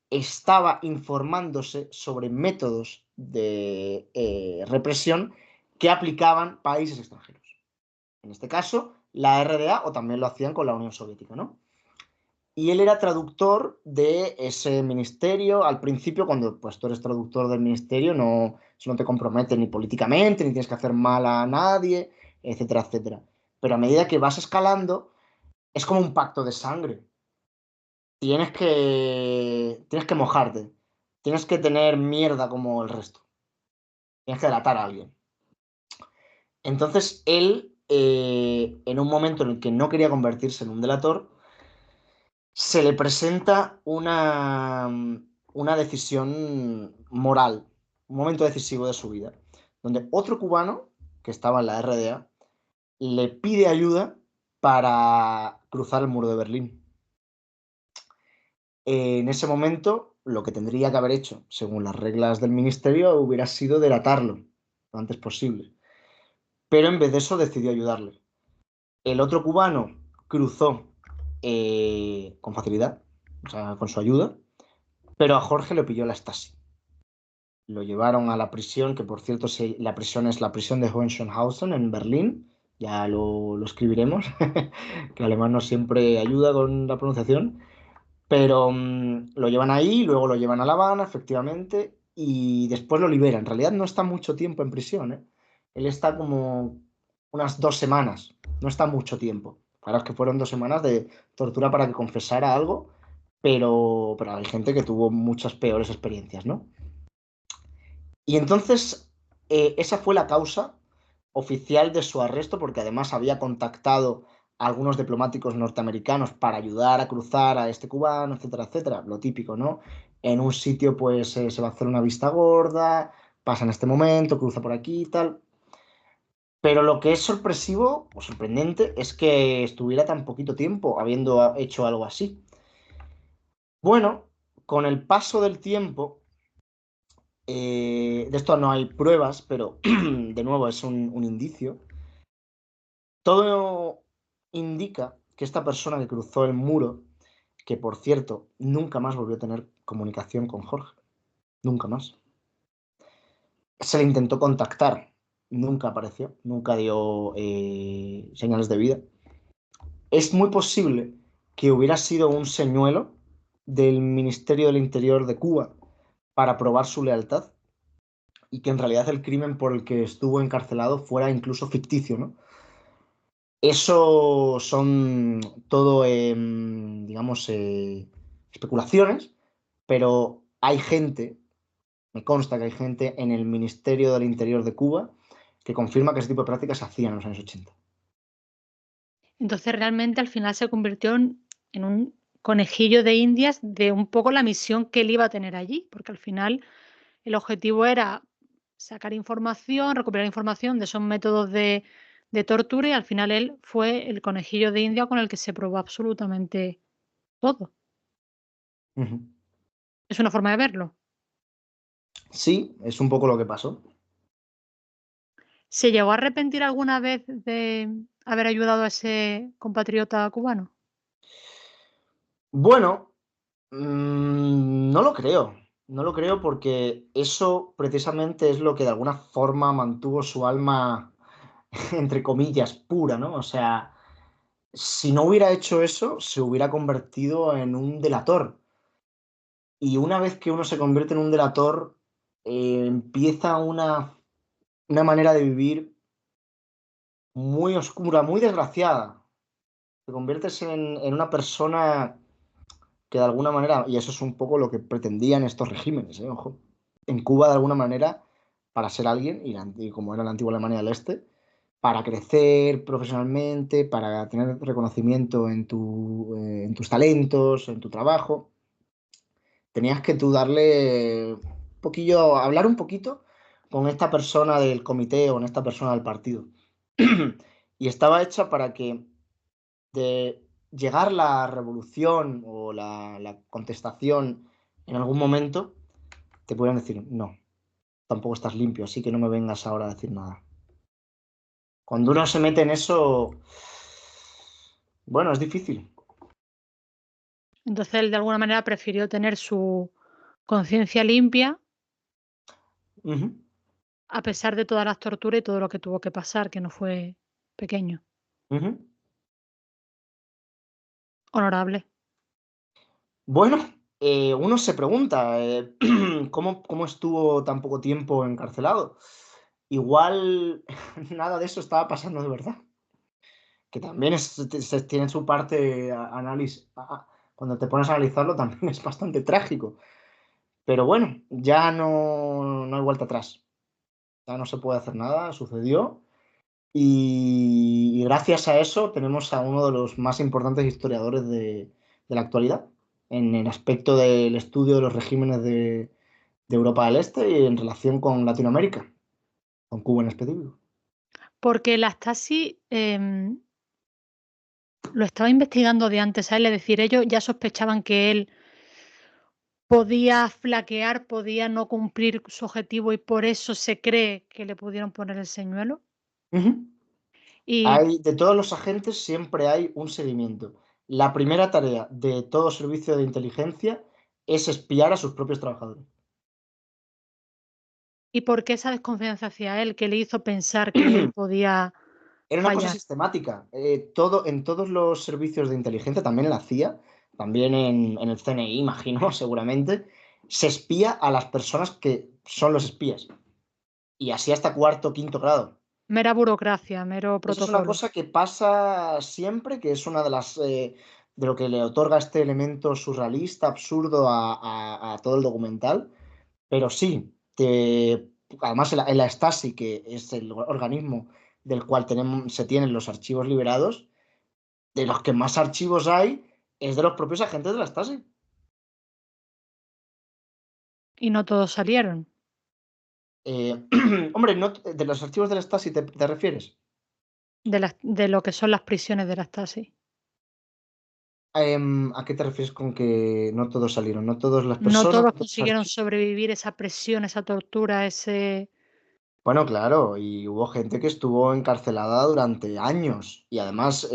estaba informándose sobre métodos de represión que aplicaban países extranjeros. En este caso, la RDA, o también lo hacían con la Unión Soviética, ¿no? Y él era traductor de ese ministerio. Al principio, cuando pues, tú eres traductor del ministerio, no, eso no te compromete ni políticamente, ni tienes que hacer mal a nadie, etcétera, etcétera. Pero a medida que vas escalando, es como un pacto de sangre. Tienes que mojarte. Tienes que tener mierda como el resto. Tienes que delatar a alguien. Entonces, él, en un momento en el que no quería convertirse en un delator, se le presenta una decisión moral, un momento decisivo de su vida, donde otro cubano que estaba en la RDA le pide ayuda para cruzar el muro de Berlín. En ese momento, lo que tendría que haber hecho, según las reglas del ministerio, hubiera sido delatarlo lo antes posible. Pero en vez de eso decidió ayudarle. El otro cubano cruzó con facilidad, o sea, con su ayuda, pero a Jorge le pilló la Stasi. Lo llevaron a la prisión, que por cierto la prisión es la prisión de Hohenschönhausen en Berlín. Ya lo escribiremos, que el alemán no siempre ayuda con la pronunciación. Pero lo llevan ahí, luego lo llevan a La Habana, efectivamente, y después lo liberan. En realidad no está mucho tiempo en prisión, ¿eh? Él está como unas 2 semanas, no está mucho tiempo. Claro, es que fueron 2 semanas de tortura para que confesara algo, pero hay gente que tuvo muchas peores experiencias, ¿no? Y entonces, esa fue la causa oficial de su arresto, porque además había contactado a algunos diplomáticos norteamericanos para ayudar a cruzar a este cubano, etcétera, etcétera. Lo típico, ¿no? En un sitio, pues se va a hacer una vista gorda, pasa en este momento, cruza por aquí y tal. Pero lo que es sorpresivo o sorprendente es que estuviera tan poquito tiempo habiendo hecho algo así. Bueno, con el paso del tiempo, de esto no hay pruebas, pero de nuevo es un indicio. Todo indica que esta persona que cruzó el muro, que por cierto nunca más volvió a tener comunicación con Jorge, nunca más, se le intentó contactar, nunca apareció, nunca dio señales de vida. Es muy posible que hubiera sido un señuelo del Ministerio del Interior de Cuba para probar su lealtad y que en realidad el crimen por el que estuvo encarcelado fuera incluso ficticio, ¿no? Eso son todo, digamos, especulaciones, pero hay gente, me consta que hay gente en el Ministerio del Interior de Cuba que confirma que ese tipo de prácticas se hacían en los años 80. Entonces, realmente al final se convirtió en un conejillo de Indias de un poco la misión que él iba a tener allí, porque al final el objetivo era sacar información, recuperar información de esos métodos de tortura y al final él fue el conejillo de India con el que se probó absolutamente todo. Ujú. Es una forma de verlo. Sí, es un poco lo que pasó. ¿Se llegó a arrepentir alguna vez de haber ayudado a ese compatriota cubano? Bueno, no lo creo. No lo creo porque eso precisamente es lo que de alguna forma mantuvo su alma, entre comillas, pura, ¿no? O sea, si no hubiera hecho eso, se hubiera convertido en un delator. Y una vez que uno se convierte en un delator, empieza una una manera de vivir muy oscura, muy desgraciada. Te conviertes en una persona que de alguna manera, y eso es un poco lo que pretendían estos regímenes, ojo, en Cuba de alguna manera, para ser alguien, y como era la antigua Alemania del Este, para crecer profesionalmente, para tener reconocimiento en tus talentos, en tu trabajo, tenías que tú darle un poquillo, hablar un poquito con esta persona del comité o con esta persona del partido. Y estaba hecha para que de llegar la revolución o la contestación en algún momento, te pudieran decir, no, tampoco estás limpio, así que no me vengas ahora a decir nada. Cuando uno se mete en eso, bueno, es difícil. Entonces él de alguna manera prefirió tener su conciencia limpia Ujú, a pesar de todas las torturas y todo lo que tuvo que pasar, que no fue pequeño. ujú. Honorable. Bueno, uno se pregunta, ¿cómo estuvo tan poco tiempo encarcelado? Igual nada de eso estaba pasando de verdad. Que también tiene su parte análisis. Cuando te pones a analizarlo también es bastante trágico. Pero bueno, ya no hay vuelta atrás. Ya no se puede hacer nada, sucedió. Y gracias a eso tenemos a uno de los más importantes historiadores de la actualidad en el aspecto del estudio de los regímenes de Europa del Este y en relación con Latinoamérica, con Cuba en específico. Porque la Stasi lo estaba investigando de antes a él, es decir, ellos ya sospechaban que él podía flaquear, podía no cumplir su objetivo y por eso se cree que le pudieron poner el señuelo. Ujú. Y, De todos los agentes siempre hay un seguimiento. La primera tarea de todo servicio de inteligencia es espiar a sus propios trabajadores. ¿Y por qué esa desconfianza hacia él que le hizo pensar que él podía Era una cosa fallar? sistemática. En todos los servicios de inteligencia, también en la CIA, también en el CNI, imagino, seguramente, se espía a las personas que son los espías. Y así hasta cuarto, quinto grado. Mera burocracia, mero Eso es una protocolo. cosa que pasa siempre, que es una de las de lo que le otorga este elemento surrealista, absurdo a todo el documental. Pero sí, además en la Stasi, que es el organismo del cual se tienen los archivos liberados, de los que más archivos hay es de los propios agentes de la Stasi. Y no todos salieron. Hombre, no, de los archivos de la Stasi te refieres. De lo que son las prisiones de la Stasi. ¿A qué te refieres con que no todos salieron? No todas las No personas, todos no todos los consiguieron archivos. sobrevivir esa presión, esa tortura, ese... Bueno, claro, y hubo gente que estuvo encarcelada durante años. Y además,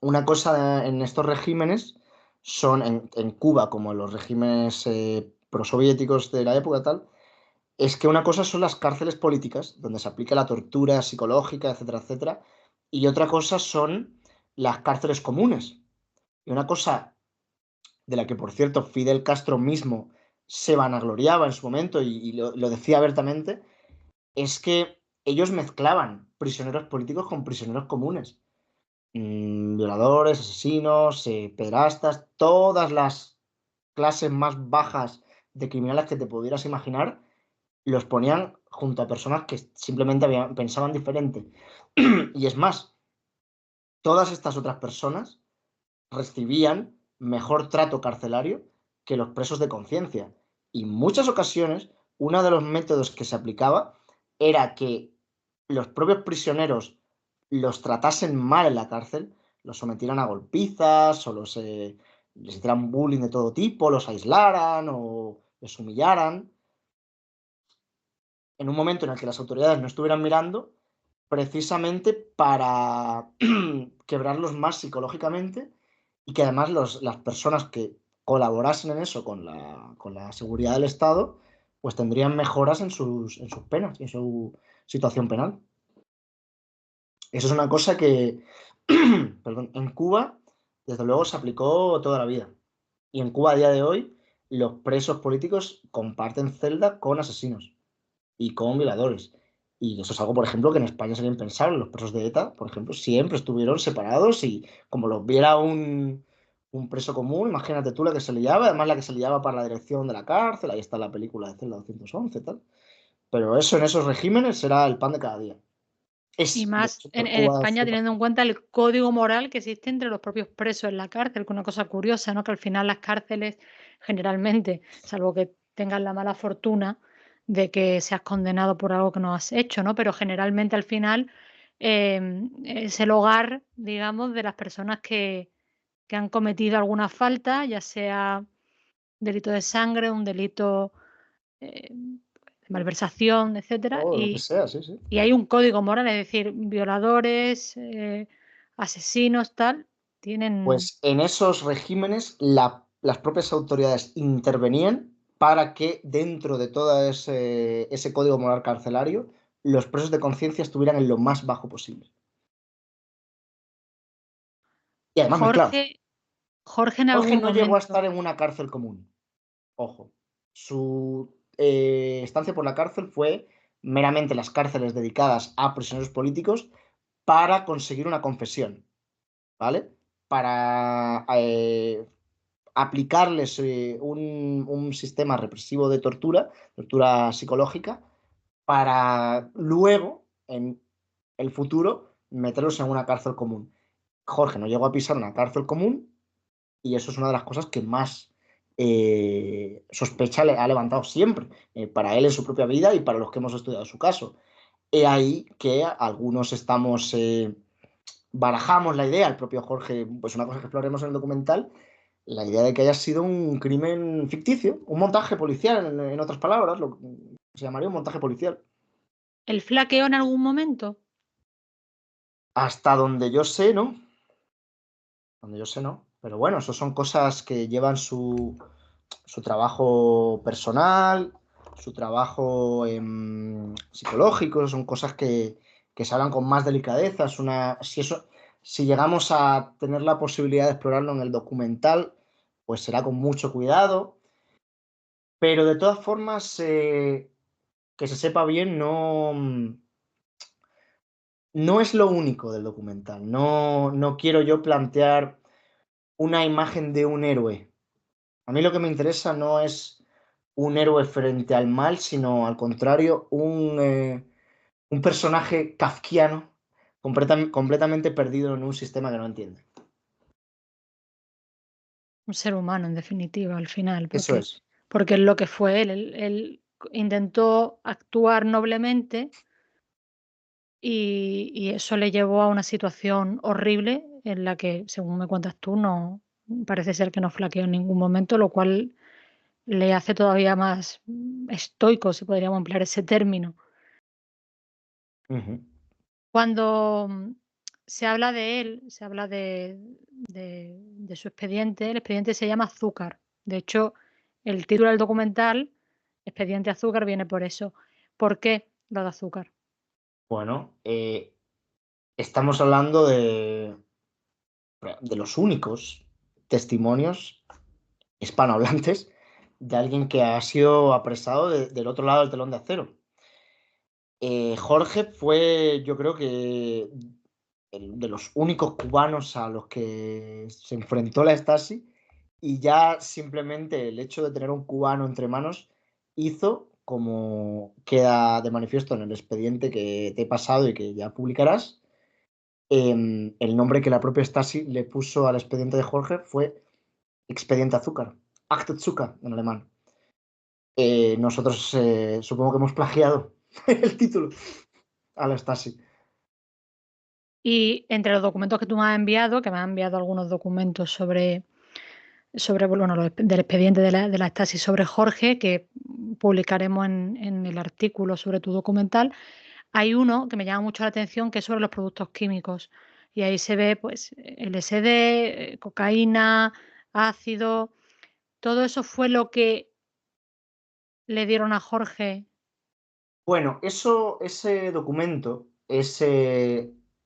una cosa en estos regímenes son, en Cuba, como en los regímenes prosoviéticos de la época tal, es que una cosa son las cárceles políticas, donde se aplica la tortura psicológica, etcétera, etcétera, y otra cosa son las cárceles comunes. Y una cosa de la que, por cierto, Fidel Castro mismo se vanagloriaba en su momento y lo decía abiertamente, es que ellos mezclaban prisioneros políticos con prisioneros comunes. Violadores, asesinos, pederastas, todas las clases más bajas de criminales que te pudieras imaginar, los ponían junto a personas que simplemente pensaban diferente. Y es más, todas estas otras personas recibían mejor trato carcelario que los presos de conciencia. Y en muchas ocasiones, uno de los métodos que se aplicaba era que los propios prisioneros los tratasen mal en la cárcel, los sometieran a golpizas o les hicieran bullying de todo tipo, los aislaran o les humillaran en un momento en el que las autoridades no estuvieran mirando, precisamente para quebrarlos más psicológicamente y que además las personas que colaborasen en eso con la seguridad del Estado, pues tendrían mejoras en sus penas y en su situación penal. Eso es una cosa que, perdón, en Cuba, desde luego, se aplicó toda la vida. Y en Cuba, a día de hoy, los presos políticos comparten celda con asesinos y con violadores. Y eso es algo, por ejemplo, que en España sería impensable. Los presos de ETA, por ejemplo, siempre estuvieron separados y como los viera un preso común, imagínate tú la que se liaba, además la que se liaba para la dirección de la cárcel, ahí está la película de Celda 211 y tal. Pero eso en esos regímenes era el pan de cada día. Y Es, de más hecho, en Cuba España, fue teniendo en cuenta el código moral que existe entre los propios presos en la cárcel, que una cosa curiosa, ¿no? Que al final las cárceles, generalmente, salvo que tengas la mala fortuna de que seas condenado por algo que no has hecho, ¿no? Pero generalmente al final es el hogar, digamos, de las personas que han cometido alguna falta, ya sea delito de sangre, un delito de malversación, etcétera, o lo que sea, sí, sí. y hay un código moral, es decir, violadores, asesinos, tal, tienen. Pues en esos regímenes las propias autoridades intervenían para que dentro de todo ese código moral carcelario los presos de conciencia estuvieran en lo más bajo posible. Y además mezclados. Jorge en Jorge algún no llegó a momento. estar en una cárcel común. Ojo. Su estancia por la cárcel fue meramente las cárceles dedicadas a prisioneros políticos para conseguir una confesión, ¿vale? Para aplicarles un sistema represivo de tortura psicológica, para luego, en el futuro, meterlos en una cárcel común. Jorge no llegó a pisar una cárcel común y eso es una de las cosas que más sospecha le ha levantado siempre, para él en su propia vida y para los que hemos estudiado su caso. He ahí que algunos barajamos la idea, el propio Jorge, pues una cosa que exploraremos en el documental, la idea de que haya sido un crimen ficticio, un montaje policial, en otras palabras, lo que se llamaría un montaje policial. ¿El flaqueó en algún momento? Hasta donde yo sé, ¿no? Donde yo sé, no. Pero bueno, eso son cosas que llevan su trabajo personal, su trabajo psicológico, son cosas que se hablan con más delicadeza. Si llegamos a tener la posibilidad de explorarlo en el documental, pues será con mucho cuidado. Pero de todas formas, que se sepa bien, no es lo único del documental. No quiero yo plantear una imagen de un héroe. A mí lo que me interesa no es un héroe frente al mal, sino al contrario, un personaje kafkiano completamente perdido en un sistema que no entiende. Un ser humano, en definitiva, al final, Eso porque, es. porque es lo que fue él. Él intentó actuar noblemente y eso le llevó a una situación horrible en la que, según me cuentas tú, no parece ser que no flaqueó en ningún momento, lo cual le hace todavía más estoico, si podríamos emplear ese término. Ujú. Cuando se habla de él, se habla de su expediente, el expediente se llama Azúcar. De hecho, el título del documental, Expediente Azúcar, viene por eso. ¿Por qué lo de azúcar? Bueno, estamos hablando de los únicos testimonios hispanohablantes de alguien que ha sido apresado del otro lado del telón de acero. Jorge fue, yo creo que, de los únicos cubanos a los que se enfrentó la Stasi, y ya simplemente el hecho de tener un cubano entre manos hizo, como queda de manifiesto en el expediente que te he pasado y que ya publicarás, el nombre que la propia Stasi le puso al expediente de Jorge fue Expediente Azúcar, Akte Zucker en alemán. Nosotros supongo que hemos plagiado el título a la Stasi. Y entre los documentos que tú me has enviado, que me has enviado algunos documentos sobre bueno, del expediente de la Stasi sobre Jorge, que publicaremos en el artículo sobre tu documental. Hay uno que me llama mucho la atención, que es sobre los productos químicos. Y ahí se ve, pues, LSD, cocaína, ácido. Todo eso fue lo que le dieron a Jorge. Bueno, ese documento es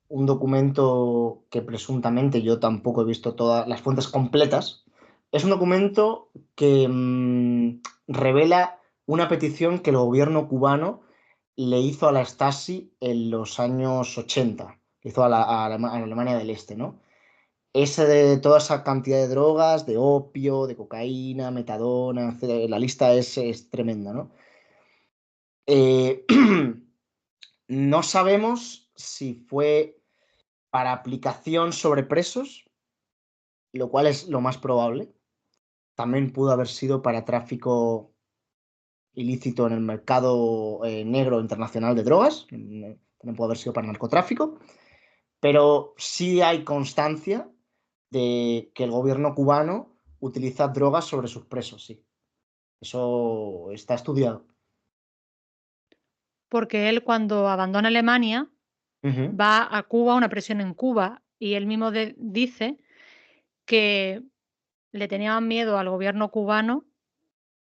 un documento que presuntamente yo tampoco he visto todas las fuentes completas. Es un documento que revela una petición que el gobierno cubano le hizo a la Stasi en los años 80, le hizo a la Alemania del Este, ¿no? Ese de toda esa cantidad de drogas, de opio, de cocaína, metadona, etcétera, la lista es tremenda, ¿no? Eh, no sabemos si fue para aplicación sobre presos, lo cual es lo más probable. También pudo haber sido para tráfico ilícito en el mercado negro internacional de drogas, también pudo haber sido para narcotráfico, pero sí hay constancia de que el gobierno cubano utiliza drogas sobre sus presos, sí. Eso está estudiado. Porque él cuando abandona Alemania Ujú. va a Cuba, a una prisión en Cuba, y él mismo dice que le tenían miedo al gobierno cubano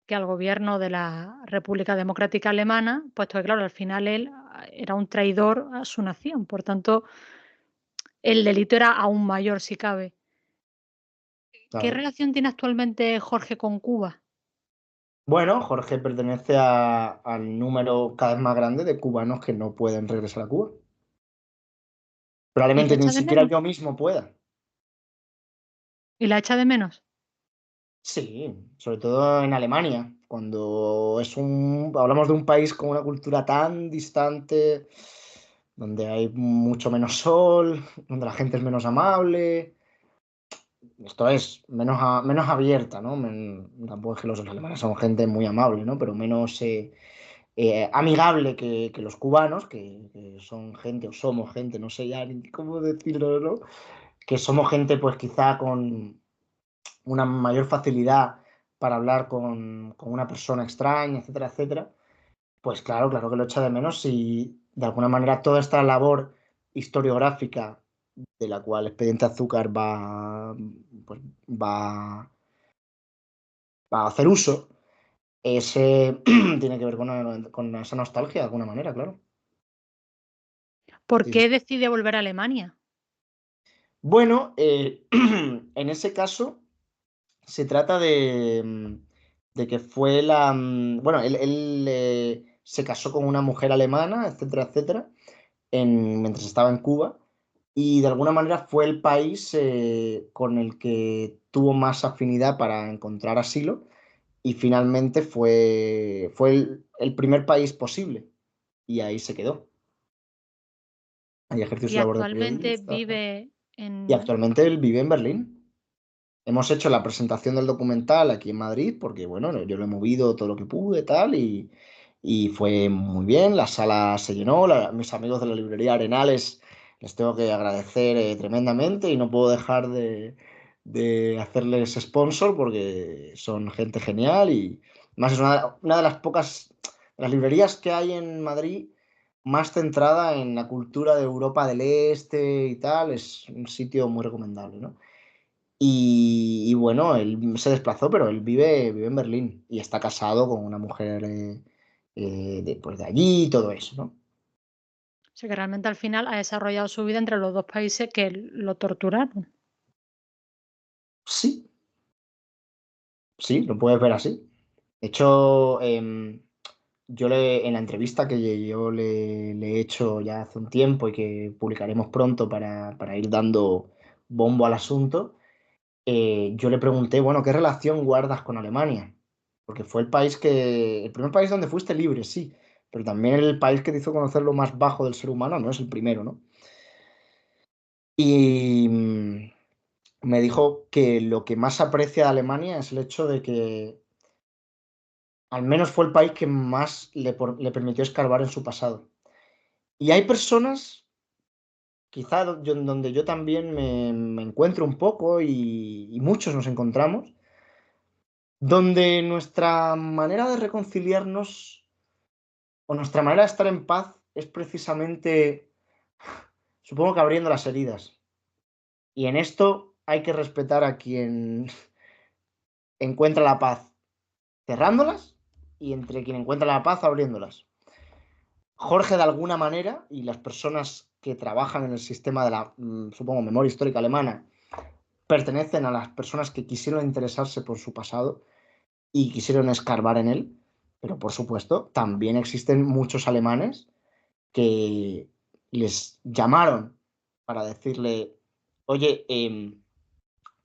que al gobierno de la República Democrática Alemana, puesto que, claro, al final él era un traidor a su nación. Por tanto, el delito era aún mayor, si cabe. ¿Qué Claro. relación tiene actualmente Jorge con Cuba? Bueno, Jorge pertenece al número cada vez más grande de cubanos que no pueden regresar a Cuba. ¿Y la Probablemente ni echa de siquiera menos? yo mismo pueda. ¿Y la echa de menos? Sí, sobre todo en Alemania, cuando hablamos de un país con una cultura tan distante, donde hay mucho menos sol, donde la gente es menos amable. Esto es menos abierta, ¿no? Tampoco es que los alemanes son gente muy amable, ¿no? Pero menos amigable que los cubanos, que son gente, o somos gente, no sé ya ni cómo decirlo, ¿no? Que somos gente, pues quizá con una mayor facilidad para hablar con una persona extraña, etcétera, etcétera. Pues claro, claro que lo echa de menos y de alguna manera toda esta labor historiográfica de la cual Expediente Azúcar pues, va, va a hacer uso, tiene que ver con esa nostalgia de alguna manera, claro. ¿Por Sí, sí. qué decide volver a Alemania? Bueno, en ese caso se trata de que fue bueno, él se casó con una mujer alemana, etcétera, etcétera, mientras estaba en Cuba, y de alguna manera fue el país con el que tuvo más afinidad para encontrar asilo, y finalmente fue el primer país posible, y ahí se quedó. Ahí ejerció Y su labor de actualmente periodista. vive Y en... actualmente él vive en Berlín. Hemos hecho la presentación del documental aquí en Madrid porque, bueno, yo lo he movido todo lo que pude, tal, y fue muy bien. La sala se llenó. Mis amigos de la librería Arenales les tengo que agradecer tremendamente y no puedo dejar de hacerles sponsor porque son gente genial y más es una de las pocas de las librerías que hay en Madrid más centrada en la cultura de Europa del Este y tal. Es un sitio muy recomendable, ¿no? Y bueno, él se desplazó, pero él vive en Berlín y está casado con una mujer pues de allí y todo eso, ¿no? O sea, que realmente al final ha desarrollado su vida entre los dos países que lo torturaron. Sí, sí, lo puedes ver así. De hecho, en la entrevista que yo le he hecho ya hace un tiempo y que publicaremos pronto para ir dando bombo al asunto, yo le pregunté, bueno, ¿qué relación guardas con Alemania? Porque fue el primer país donde fuiste libre, sí, pero también el país que te hizo conocer lo más bajo del ser humano, no es el primero, ¿no? Y me dijo que lo que más aprecia de Alemania es el hecho de que al menos fue el país que más le permitió escarbar en su pasado. Y hay personas, quizá donde yo también me encuentro un poco y muchos nos encontramos, donde nuestra manera de reconciliarnos o nuestra manera de estar en paz es precisamente, supongo que abriendo las heridas. Y en esto hay que respetar a quien encuentra la paz cerrándolas y entre quien encuentra la paz abriéndolas. Jorge, de alguna manera, y las personas que trabajan en el sistema de la, supongo, memoria histórica alemana, pertenecen a las personas que quisieron interesarse por su pasado y quisieron escarbar en él. Pero por supuesto, también existen muchos alemanes que les llamaron para decirle, oye,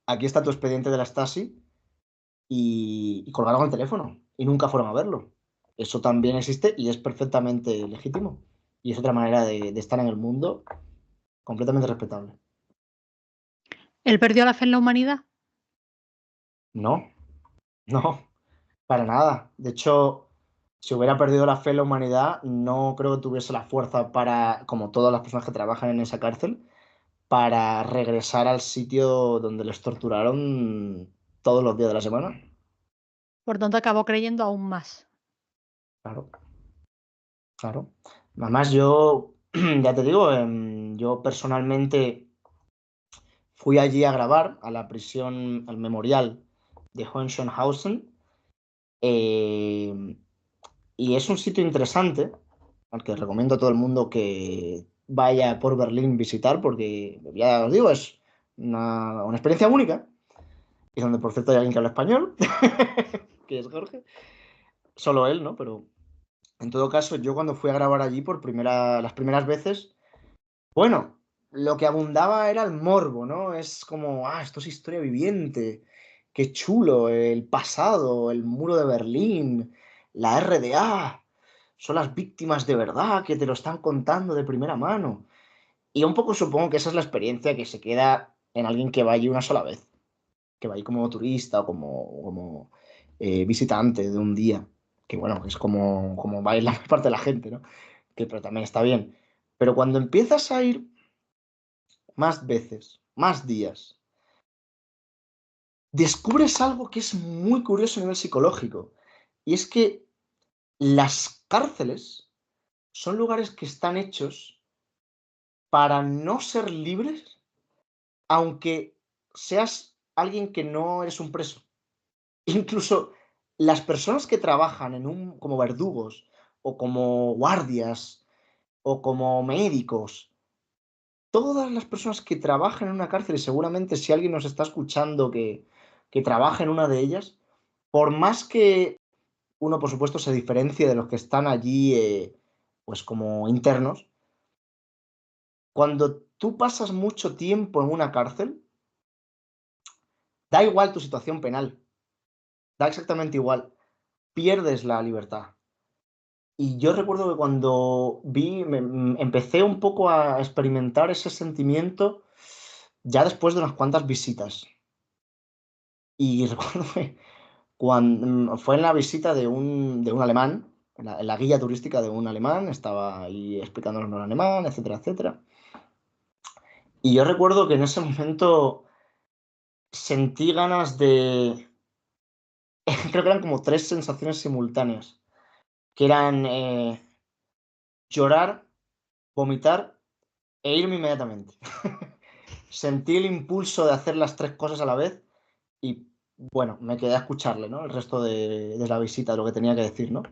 aquí está tu expediente de la Stasi y colgaron el teléfono y nunca fueron a verlo. Eso también existe y es perfectamente legítimo. Y es otra manera de estar en el mundo completamente respetable. ¿Él perdió la fe en la humanidad? No, no, para nada. De hecho, si hubiera perdido la fe en la humanidad, no creo que tuviese la fuerza para, como todas las personas que trabajan en esa cárcel, para regresar al sitio donde les torturaron todos los días de la semana. Por tanto, acabó creyendo aún más. Claro, claro. Además, yo, ya te digo, yo personalmente fui allí a grabar a la prisión, al memorial de Hohenschönhausen, eh, y es un sitio interesante, al que recomiendo a todo el mundo que vaya por Berlín visitar, porque ya os digo, es una experiencia única, y donde por cierto hay alguien que habla español, que es Jorge, solo él, ¿no? Pero en todo caso, yo cuando fui a grabar allí las primeras veces, bueno, lo que abundaba era el morbo, ¿no? Es como, esto es historia viviente, qué chulo, el pasado, el muro de Berlín, la RDA, son las víctimas de verdad que te lo están contando de primera mano. Y un poco supongo que esa es la experiencia que se queda en alguien que va allí una sola vez, que va allí como turista o como visitante de un día, que bueno, es como va a ir la mayor parte de la gente, ¿no? Que pero también está bien. Pero cuando empiezas a ir más veces, más días, descubres algo que es muy curioso a nivel psicológico. Y es que las cárceles son lugares que están hechos para no ser libres, aunque seas alguien que no eres un preso. Incluso las personas que trabajan como verdugos, o como guardias, o como médicos, todas las personas que trabajan en una cárcel, y seguramente si alguien nos está escuchando que trabaja en una de ellas, por más que uno, por supuesto, se diferencie de los que están allí, pues como internos, cuando tú pasas mucho tiempo en una cárcel, da igual tu situación penal, da exactamente igual, pierdes la libertad. Y yo recuerdo que cuando empecé un poco a experimentar ese sentimiento ya después de unas cuantas visitas. Y recuerdo que fue en la visita de un alemán, en la guía turística de un alemán, estaba ahí explicándonos en alemán, etcétera, etcétera. Y yo recuerdo que en ese momento sentí ganas de... Creo que eran como tres sensaciones simultáneas, que eran llorar, vomitar e irme inmediatamente. Sentí el impulso de hacer las tres cosas a la vez y, bueno, me quedé a escucharle, ¿no? El resto de la visita, lo que tenía que decir, ¿no?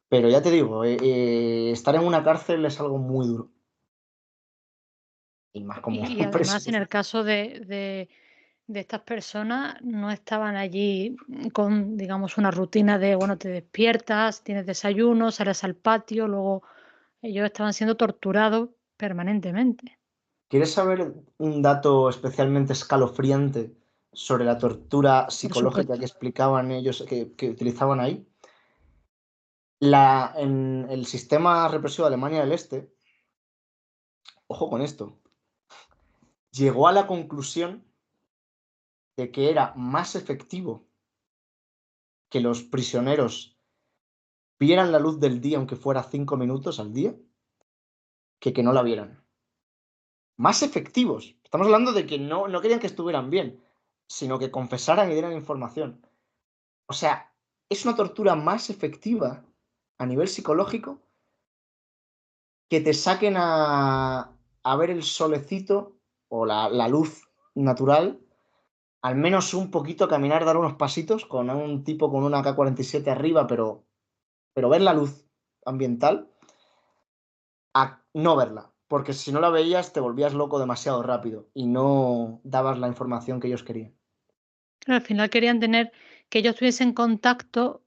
Pero ya te digo, estar en una cárcel es algo muy duro. Y más como Y preso. además, en el caso de estas personas, no estaban allí con, digamos, una rutina de, bueno, te despiertas, tienes desayuno, sales al patio, luego ellos estaban siendo torturados permanentemente. ¿Quieres saber un dato especialmente escalofriante sobre la tortura Por psicológica que supuesto. explicaban ellos, que utilizaban ahí? En el sistema represivo de Alemania del Este, ojo con esto, llegó a la conclusión de que era más efectivo que los prisioneros vieran la luz del día, aunque fuera 5 minutos al día, que no la vieran. Más efectivos. Estamos hablando de que no querían que estuvieran bien, sino que confesaran y dieran información. O sea, es una tortura más efectiva a nivel psicológico que te saquen a ver el solecito o la luz natural, al menos un poquito, caminar, dar unos pasitos con un tipo con una AK-47 arriba, pero ver la luz ambiental, a no verla. Porque si no la veías te volvías loco demasiado rápido y no dabas la información que ellos querían. Al final querían tener que ellos tuviesen contacto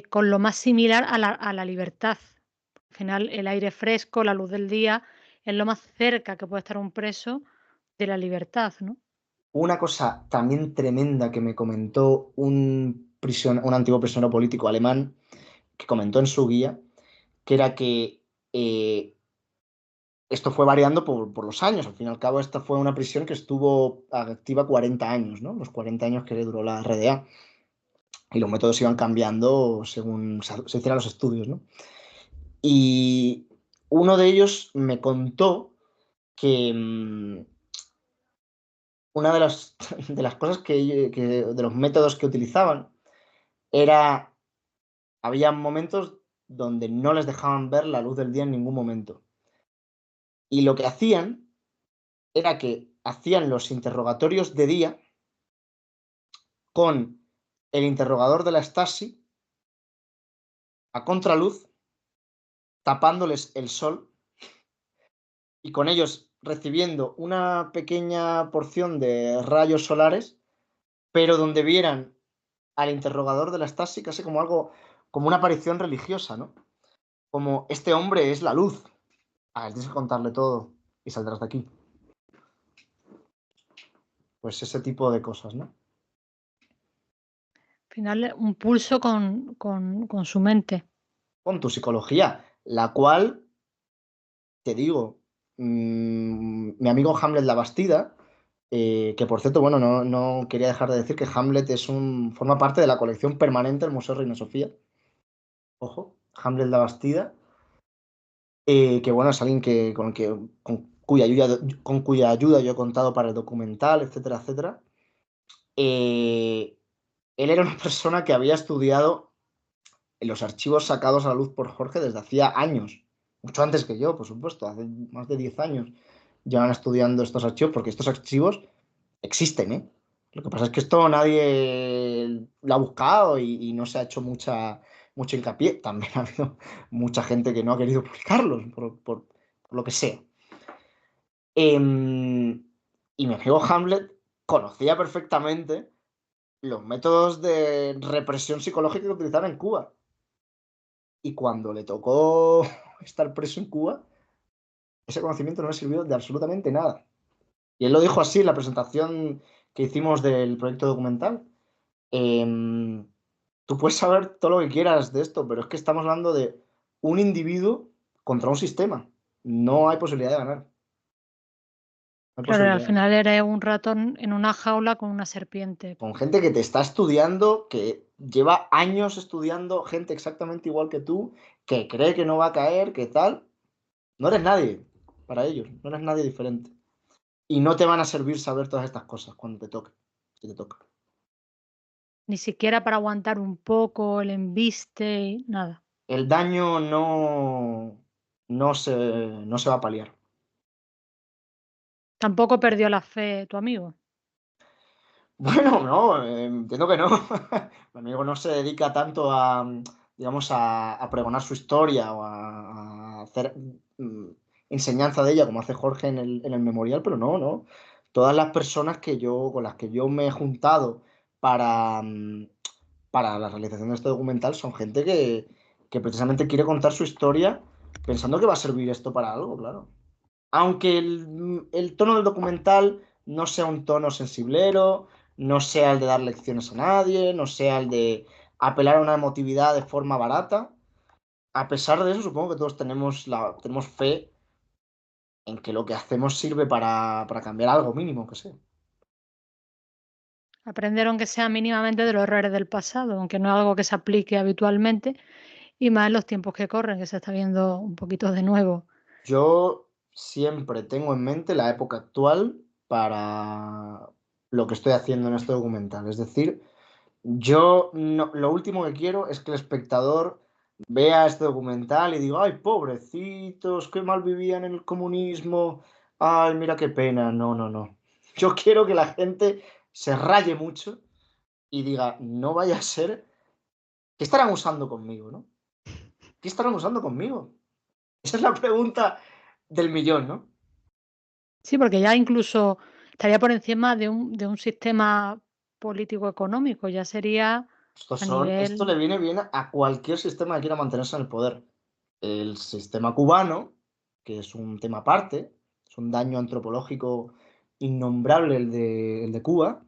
con lo más similar a la libertad. Al final, el aire fresco, la luz del día, es lo más cerca que puede estar un preso de la libertad, ¿no? Una cosa también tremenda que me comentó un antiguo prisionero político alemán, que comentó en su guía, que era que esto fue variando por los años. Al fin y al cabo, esta fue una prisión que estuvo activa 40 años, ¿no? Los 40 años que le duró la RDA. Y los métodos iban cambiando según se hicieran los estudios, ¿no? Y uno de ellos me contó que una de las, de las cosas de los métodos que utilizaban era, había momentos donde no les dejaban ver la luz del día en ningún momento. Y lo que hacían era que hacían los interrogatorios de día con el interrogador de la Stasi a contraluz, tapándoles el sol y con ellos recibiendo una pequeña porción de rayos solares, pero donde vieran al interrogador de la Stasi casi como algo, como una aparición religiosa, ¿no? Como este hombre es la luz. Ah, tienes que contarle todo y saldrás de aquí. Pues ese tipo de cosas, ¿no? Al final, un pulso con su mente. Con tu psicología, la cual, te digo, mi amigo Hamlet La Bastida, que por cierto, bueno, no quería dejar de decir que Hamlet forma parte de la colección permanente del Museo Reina Sofía. Ojo, Hamlet La Bastida, que bueno, es alguien con cuya ayuda yo he contado para el documental, etcétera, etcétera. Él era una persona que había estudiado en los archivos sacados a la luz por Jorge desde hacía años, mucho antes que yo, por supuesto, hace más de 10 años llevan estudiando estos archivos, porque estos archivos existen, ¿eh? Lo que pasa es que esto nadie lo ha buscado y no se ha hecho mucho hincapié. También ha habido mucha gente que no ha querido publicarlos, por lo que sea. Y mi amigo Hamlet conocía perfectamente los métodos de represión psicológica que utilizaban en Cuba. Y cuando le tocó estar preso en Cuba, ese conocimiento no le sirvió de absolutamente nada. Y él lo dijo así en la presentación que hicimos del proyecto documental. Em, Tú puedes saber todo lo que quieras de esto, pero es que estamos hablando de un individuo contra un sistema. No hay posibilidad de ganar. No hay Claro, al posibilidad. final eres un ratón en una jaula con una serpiente. Con gente que te está estudiando, que lleva años estudiando, gente exactamente igual que tú, que cree que no va a caer, que tal. No eres nadie para ellos, no eres nadie diferente. Y no te van a servir saber todas estas cosas cuando te toque, si te toca. Ni siquiera para aguantar un poco el embiste, nada. El daño no se va a paliar. Tampoco perdió la fe tu amigo. Bueno, no, entiendo que no. Mi amigo no se dedica tanto digamos, a pregonar su historia o a hacer mm, enseñanza de ella como hace Jorge en el memorial, pero no. Todas las personas con las que yo me he juntado para, para la realización de este documental son gente que precisamente quiere contar su historia pensando que va a servir esto para algo, claro. Aunque el tono del documental no sea un tono sensiblero, no sea el de dar lecciones a nadie, no sea el de apelar a una emotividad de forma barata, a pesar de eso, supongo que todos tenemos fe en que lo que hacemos sirve para cambiar algo mínimo, que sea. Aprender aunque sea mínimamente de los errores del pasado, aunque no es algo que se aplique habitualmente, y más en los tiempos que corren, que se está viendo un poquito de nuevo. Yo siempre tengo en mente la época actual para lo que estoy haciendo en este documental. Es decir, lo último que quiero es que el espectador vea este documental y diga, ay, pobrecitos, qué mal vivían en el comunismo, ay, mira qué pena. No. Yo quiero que la gente se raye mucho y diga, no vaya a ser, ¿qué estarán usando conmigo, no? ¿Qué estarán usando conmigo? Esa es la pregunta del millón, ¿no? Sí, porque ya incluso estaría por encima de un sistema político económico, ya sería Esto le viene bien a cualquier sistema que quiera mantenerse en el poder. El sistema cubano, que es un tema aparte, es un daño antropológico innombrable el de Cuba,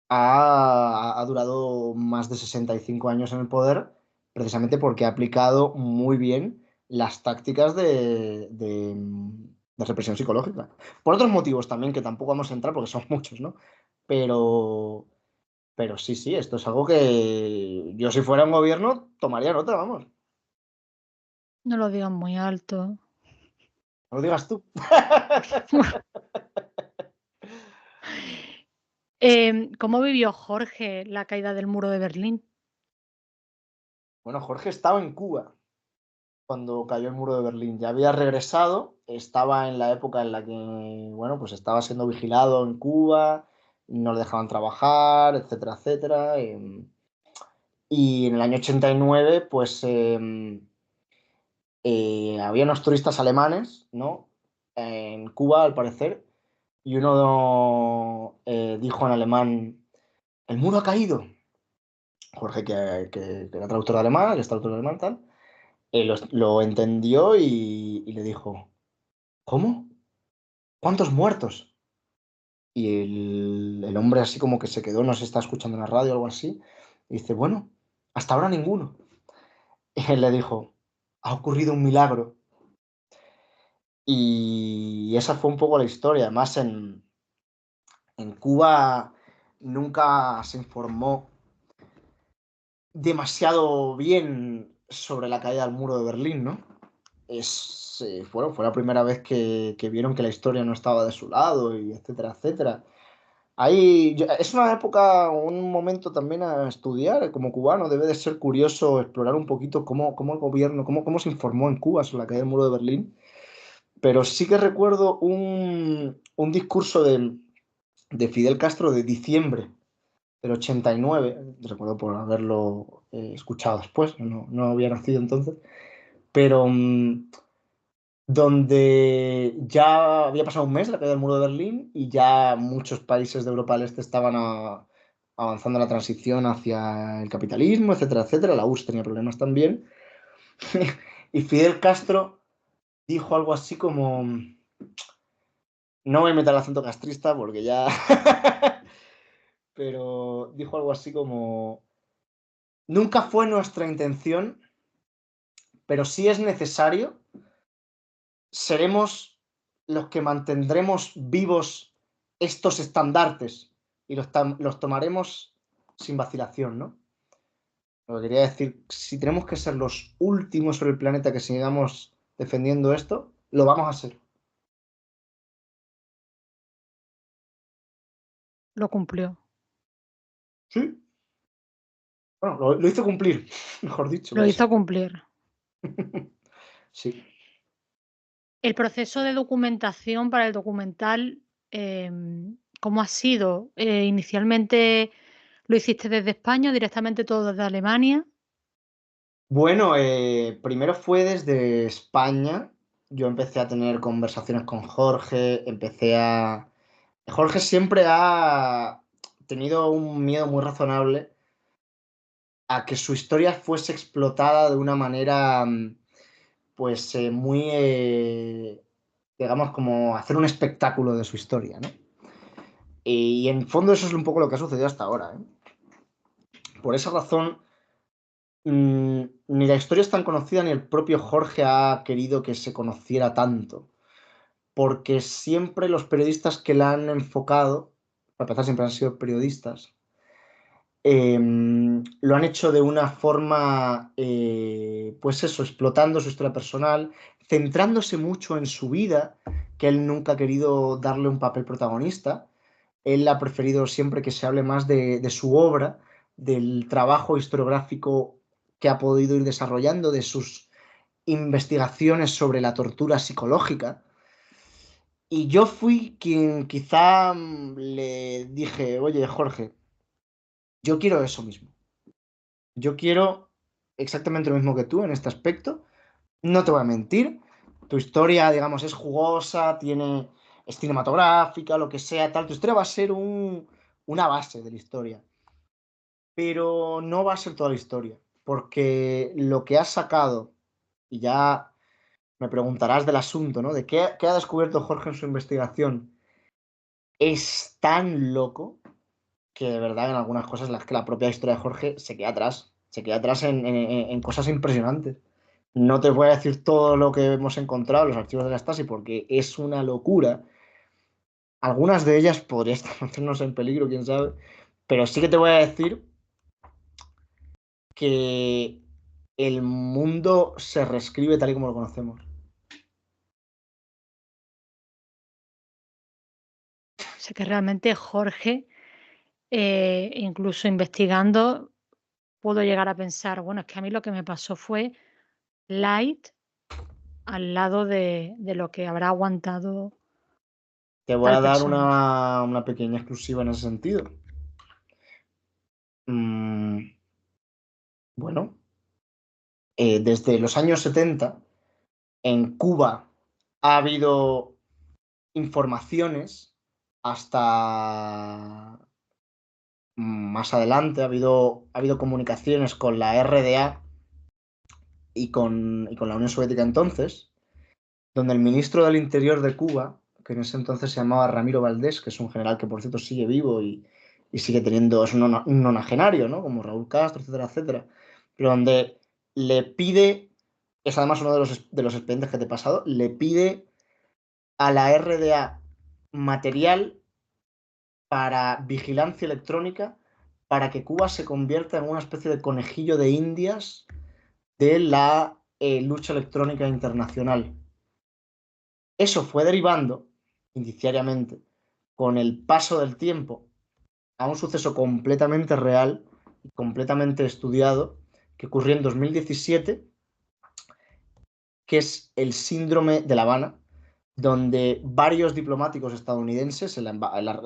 ha durado más de 65 años en el poder, precisamente porque ha aplicado muy bien las tácticas de represión psicológica. Por otros motivos también, que tampoco vamos a entrar porque son muchos, ¿no? Pero, pero sí, sí, esto es algo que yo si fuera un gobierno tomaría nota, vamos. No lo digas muy alto. No lo digas tú. ¿Cómo vivió Jorge la caída del muro de Berlín? Bueno, Jorge estaba en Cuba cuando cayó el muro de Berlín. Ya había regresado, estaba en la época en la que, bueno, pues estaba siendo vigilado en Cuba, no le dejaban trabajar, etcétera, etcétera. Y en el año 89, pues había unos turistas alemanes, ¿no? En Cuba, al parecer, y uno dijo en alemán, el muro ha caído. Jorge, que era traductor de alemán, que es traductor de alemán, tal, lo entendió y le dijo, ¿cómo? ¿Cuántos muertos? Y el hombre así como que se quedó, no sé si está escuchando en la radio o algo así, y dice, bueno, hasta ahora ninguno. Y él le dijo, ha ocurrido un milagro. Y esa fue un poco la historia. Además, en Cuba nunca se informó demasiado bien sobre la caída del muro de Berlín, ¿no? Bueno, fue la primera vez que vieron que la historia no estaba de su lado, y etcétera, etcétera. Es una época, un momento también a estudiar. Como cubano debe de ser curioso explorar un poquito cómo el gobierno, cómo se informó en Cuba sobre la caída del muro de Berlín. Pero sí que recuerdo un discurso de Fidel Castro de diciembre del 89, recuerdo por haberlo escuchado después, no había nacido entonces, pero donde ya había pasado un mes la caída del muro de Berlín y ya muchos países de Europa del Este estaban avanzando en la transición hacia el capitalismo, etcétera, etcétera. La URSS tenía problemas también. Y Fidel Castro dijo algo así como, no voy a meter el acento castrista porque ya, pero dijo algo así como, nunca fue nuestra intención, pero si es necesario, seremos los que mantendremos vivos estos estandartes y los tomaremos sin vacilación, ¿no? Lo que quería decir, si tenemos que ser los últimos sobre el planeta que sigamos defendiendo esto, lo vamos a ser. Lo cumplió. Sí. Bueno, lo hizo cumplir, mejor dicho. Lo hizo cumplir. Sí. El proceso de documentación para el documental, ¿cómo ha sido? ¿Inicialmente lo hiciste desde España o directamente todo desde Alemania? Bueno, primero fue desde España. Yo empecé a tener conversaciones con Jorge, Jorge siempre ha tenido un miedo muy razonable a que su historia fuese explotada de una manera, pues, muy, digamos, como hacer un espectáculo de su historia, ¿no? Y en fondo eso es un poco lo que ha sucedido hasta ahora, ¿eh? Por esa razón, ni la historia es tan conocida ni el propio Jorge ha querido que se conociera tanto, porque siempre los periodistas que la han enfocado, para empezar, siempre han sido periodistas, lo han hecho de una forma, pues eso, explotando su historia personal, centrándose mucho en su vida, que él nunca ha querido darle un papel protagonista. Él ha preferido siempre que se hable más de su obra, del trabajo historiográfico que ha podido ir desarrollando, de sus investigaciones sobre la tortura psicológica. Y yo fui quien quizá le dije, oye, Jorge, yo quiero eso mismo. Yo quiero exactamente lo mismo que tú en este aspecto. No te voy a mentir. Tu historia, digamos, es jugosa, es cinematográfica, lo que sea, tal. Tu historia va a ser una base de la historia. pero no va a ser toda la historia, porque lo que has sacado, y ya me preguntarás del asunto, ¿no? De qué ha descubierto Jorge en su investigación, es tan loco que de verdad en algunas cosas las que la propia historia de Jorge se queda atrás en cosas impresionantes. No te voy a decir todo lo que hemos encontrado en los archivos de la Stasi porque es una locura. Algunas de ellas podrían ponernos en peligro, quién sabe, pero sí que te voy a decir que el mundo se reescribe tal y como lo conocemos. O sea que realmente Jorge, incluso investigando, puedo llegar a pensar, bueno, es que a mí lo que me pasó fue light al lado de lo que habrá aguantado Te voy tal a dar persona. una pequeña exclusiva en ese sentido. Mm, bueno, desde los años 70 en Cuba ha habido informaciones hasta más adelante, ha habido comunicaciones con la RDA y con la Unión Soviética entonces, donde el ministro del Interior de Cuba, que en ese entonces se llamaba Ramiro Valdés, que es un general que por cierto sigue vivo y sigue teniendo, es un nonagenario, ¿no? Como Raúl Castro, etcétera, etcétera, pero donde le pide, es además uno de los expedientes que te he pasado, le pide a la RDA material para vigilancia electrónica para que Cuba se convierta en una especie de conejillo de indias de la lucha electrónica internacional. Eso fue derivando, indiciariamente, con el paso del tiempo, a un suceso completamente real y completamente estudiado que ocurrió en 2017, que es el síndrome de La Habana, donde varios diplomáticos estadounidenses en la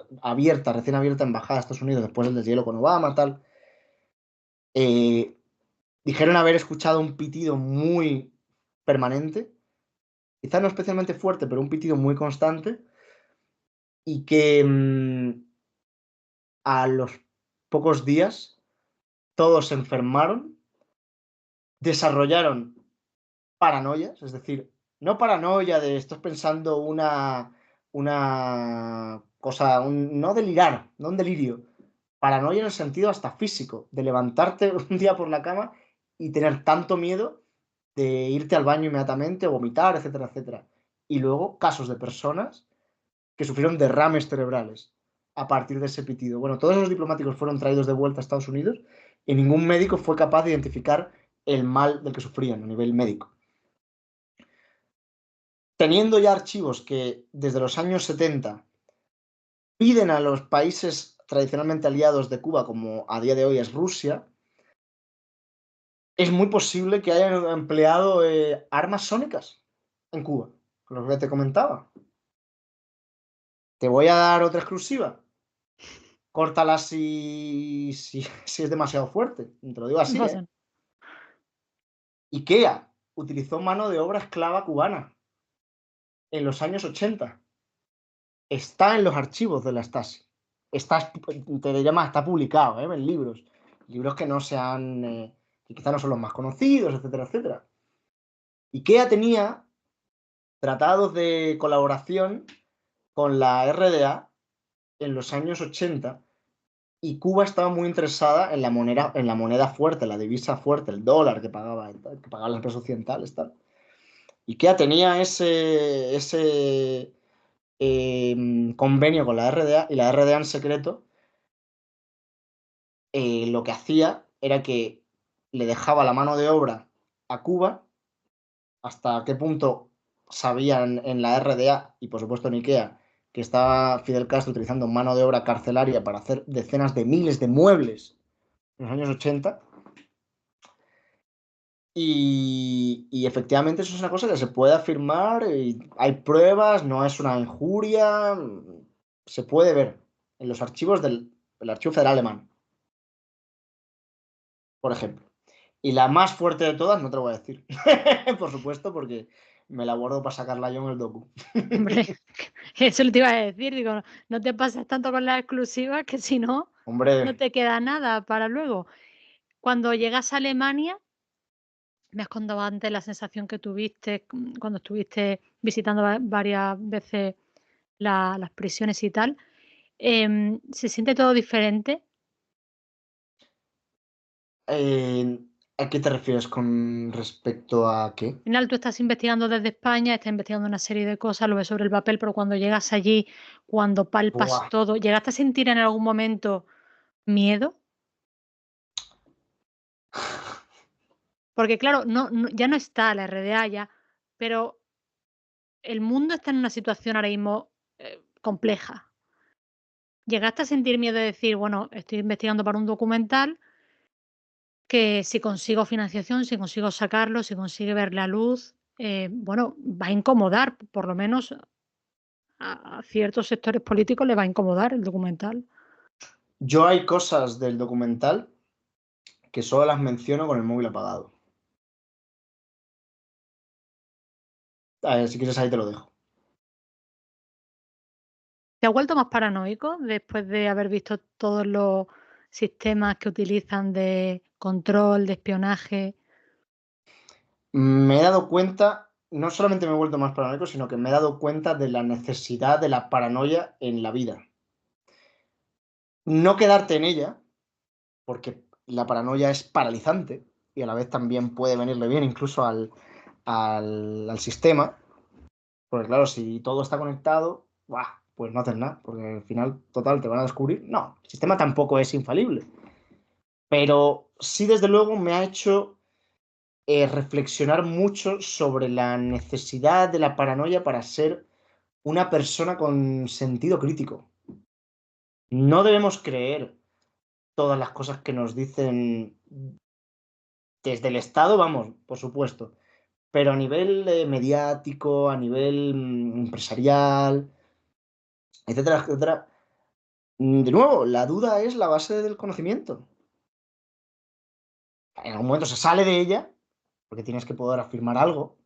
recién abierta embajada de Estados Unidos después del deshielo con Obama, tal, eh, dijeron haber escuchado un pitido muy permanente, quizá no especialmente fuerte, pero un pitido muy constante, y que a los pocos días todos se enfermaron, desarrollaron paranoias, es decir, no paranoia de estás pensando una cosa, no delirar, no un delirio, paranoia en el sentido hasta físico, de levantarte un día por la cama y tener tanto miedo de irte al baño inmediatamente, vomitar, etcétera, etcétera. Y luego casos de personas que sufrieron derrames cerebrales a partir de ese pitido. Bueno, todos esos diplomáticos fueron traídos de vuelta a Estados Unidos y ningún médico fue capaz de identificar el mal del que sufrían a nivel médico. Teniendo ya archivos que desde los años 70 piden a los países tradicionalmente aliados de Cuba, como a día de hoy es Rusia, es muy posible que hayan empleado armas sónicas en Cuba, con lo que te comentaba. Te voy a dar otra exclusiva. Córtala si es demasiado fuerte. Te lo digo así, No ¿eh? sé. IKEA utilizó mano de obra esclava cubana en los años 80. Está en los archivos de la Stasi. Está, te diría más, está publicado, ¿eh? En libros. Libros que no sean, que quizá no son los más conocidos, etcétera, etcétera. IKEA tenía tratados de colaboración con la RDA en los años 80 y Cuba estaba muy interesada en la moneda fuerte, la divisa fuerte, el dólar que pagaban las empresas occidentales. Tal. IKEA tenía ese convenio con la RDA y la RDA en secreto lo que hacía era que le dejaba la mano de obra a Cuba, hasta qué punto sabían en la RDA y por supuesto en IKEA que estaba Fidel Castro utilizando mano de obra carcelaria para hacer decenas de miles de muebles en los años 80. Y efectivamente eso es una cosa que se puede afirmar, y hay pruebas, no es una injuria, se puede ver en los archivos del Archivo Federal Alemán, por ejemplo. Y la más fuerte de todas, no te lo voy a decir, por supuesto, porque me la guardo para sacarla yo en el docu. Hombre, eso le te iba a decir, digo, no te pases tanto con las exclusivas que si no. Hombre, no te queda nada para luego. Cuando llegas a Alemania, me has contado antes la sensación que tuviste cuando estuviste visitando varias veces las prisiones y tal. ¿Se siente todo diferente? eh, ¿a qué te refieres con respecto a qué? Al final tú estás investigando desde España, estás investigando una serie de cosas, lo ves sobre el papel, pero cuando llegas allí, cuando palpas Buah. todo, ¿llegaste a sentir en algún momento miedo? Porque claro, ya no está la RDA ya, pero el mundo está en una situación ahora mismo compleja. ¿Llegaste a sentir miedo de decir, bueno, estoy investigando para un documental que si consigo financiación, si consigo sacarlo, si consigue ver la luz, bueno, va a incomodar, por lo menos a ciertos sectores políticos le va a incomodar el documental? Yo hay cosas del documental que solo las menciono con el móvil apagado. A ver, si quieres ahí te lo dejo. ¿Te has vuelto más paranoico después de haber visto todos los sistemas que utilizan de control, de espionaje? Me he dado cuenta, no solamente me he vuelto más paranoico, sino que me he dado cuenta de la necesidad de la paranoia en la vida. No quedarte en ella, porque la paranoia es paralizante y a la vez también puede venirle bien incluso al sistema, porque claro, si todo está conectado, ¡buah!, pues no haces nada, porque al final, total, te van a descubrir. No, el sistema tampoco es infalible, pero sí desde luego me ha hecho reflexionar mucho sobre la necesidad de la paranoia para ser una persona con sentido crítico. No debemos creer todas las cosas que nos dicen desde el Estado, vamos, por supuesto, pero a nivel mediático, a nivel empresarial, etcétera, etcétera. De nuevo, la duda es la base del conocimiento. En algún momento se sale de ella, porque tienes que poder afirmar algo,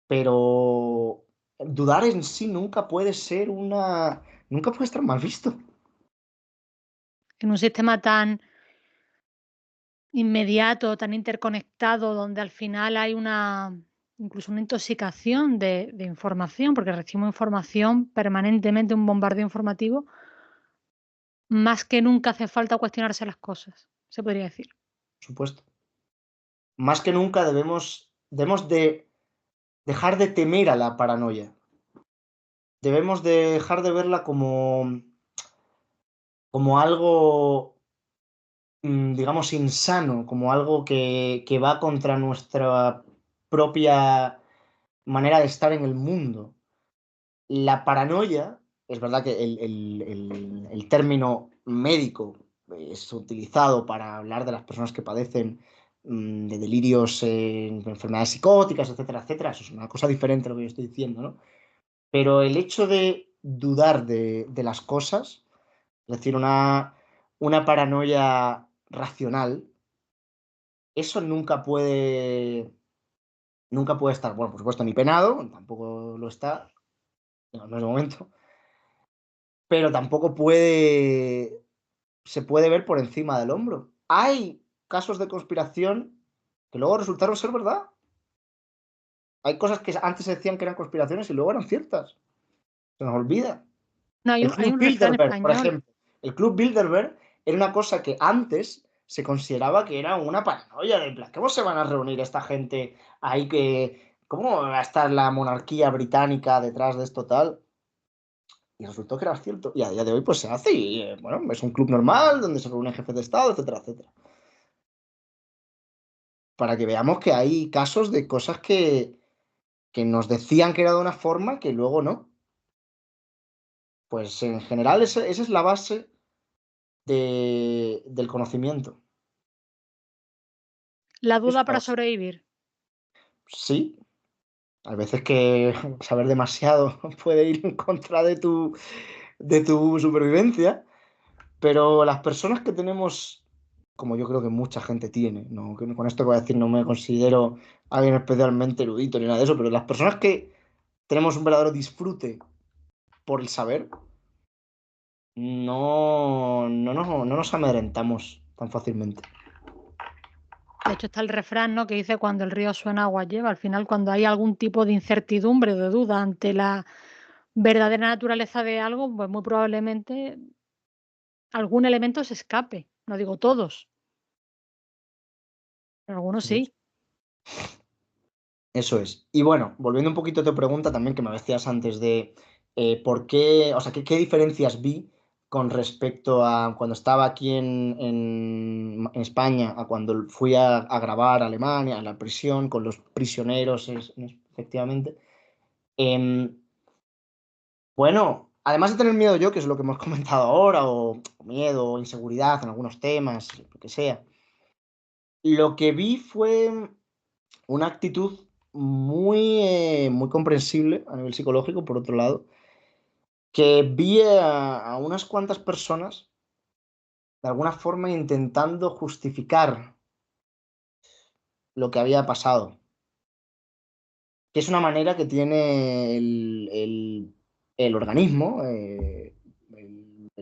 pero dudar en sí nunca puede ser nunca puede estar mal visto. En un sistema tan inmediato, tan interconectado, donde al final hay incluso una intoxicación de información, porque recibimos información permanentemente, un bombardeo informativo, más que nunca hace falta cuestionarse las cosas, se podría decir. Por supuesto. Más que nunca debemos de dejar de temer a la paranoia. Debemos de dejar de verla como algo, digamos, insano, como algo que va contra nuestra propia manera de estar en el mundo. La paranoia, es verdad que el término médico es utilizado para hablar de las personas que padecen de delirios, enfermedades psicóticas, etcétera, etcétera. Eso es una cosa diferente a lo que yo estoy diciendo, ¿no? Pero el hecho de dudar de las cosas, es decir, una paranoia racional, eso nunca puede estar, bueno, por supuesto, ni penado, tampoco lo está, no es de momento, pero tampoco se puede ver por encima del hombro. Hay casos de conspiración que luego resultaron ser verdad. Hay cosas que antes se decían que eran conspiraciones y luego eran ciertas. Se nos olvida. No, El hay Club un refrán Bilderberg, por español. ejemplo. El Club Bilderberg era una cosa que antes se consideraba que era una paranoia, de plan, ¿cómo se van a reunir esta gente ahí cómo va a estar la monarquía británica detrás de esto tal? Y resultó que era cierto. Y a día de hoy pues se hace y, bueno, es un club normal donde se reúnen jefes de Estado, etcétera, etcétera. Para que veamos que hay casos de cosas que nos decían que era de una forma que luego no. Pues en general esa es la base del conocimiento. La Es duda la para base. sobrevivir. Sí, hay veces que saber demasiado puede ir en contra de tu supervivencia, pero las personas que tenemos, como yo creo que mucha gente tiene, no, con esto que voy a decir no me considero alguien especialmente erudito ni nada de eso, pero las personas que tenemos un verdadero disfrute por el saber, no nos amedrentamos tan fácilmente. De hecho, está el refrán, ¿no? Que dice cuando el río suena, agua lleva. Al final, cuando hay algún tipo de incertidumbre o de duda ante la verdadera naturaleza de algo, pues muy probablemente algún elemento se escape. No digo todos, pero algunos Eso es. sí. Eso es. Y bueno, volviendo un poquito a tu pregunta también que me decías antes de por qué, o sea, qué diferencias vi con respecto a cuando estaba aquí en España, a cuando fui a grabar a Alemania, a la prisión, con los prisioneros, efectivamente. Em, bueno, además de tener miedo yo, que es lo que hemos comentado ahora, o miedo, o inseguridad en algunos temas, lo que sea, lo que vi fue una actitud muy comprensible a nivel psicológico, por otro lado, que vi a unas cuantas personas de alguna forma intentando justificar lo que había pasado, que es una manera que tiene el organismo, el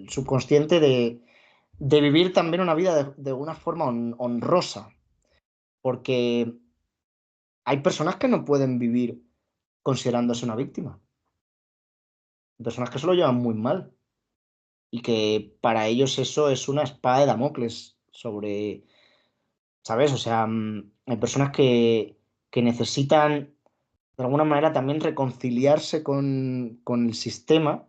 subconsciente, de vivir también una vida de una forma honrosa, porque hay personas que no pueden vivir considerándose una víctima, personas que se lo llevan muy mal. Y que para ellos eso es una espada de Damocles sobre, ¿sabes? O sea, hay personas que necesitan de alguna manera también reconciliarse con el sistema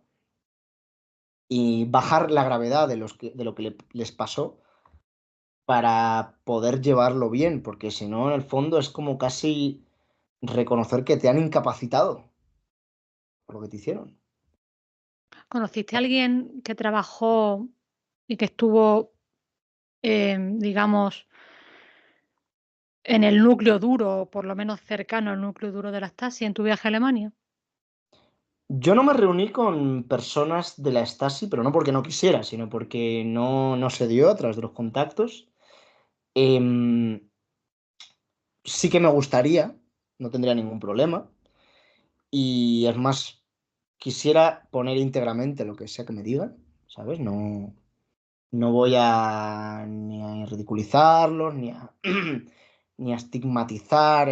y bajar la gravedad de lo que les pasó para poder llevarlo bien, porque si no, en el fondo es como casi reconocer que te han incapacitado por lo que te hicieron. ¿Conociste a alguien que trabajó y que estuvo, digamos, en el núcleo duro, o por lo menos cercano al núcleo duro de la Stasi en tu viaje a Alemania? Yo no me reuní con personas de la Stasi, pero no porque no quisiera, sino porque no se dio a través de los contactos. Em, sí que me gustaría, no tendría ningún problema. Y es más, quisiera poner íntegramente lo que sea que me digan, ¿sabes? No voy ni a ridiculizarlos, ni a estigmatizar.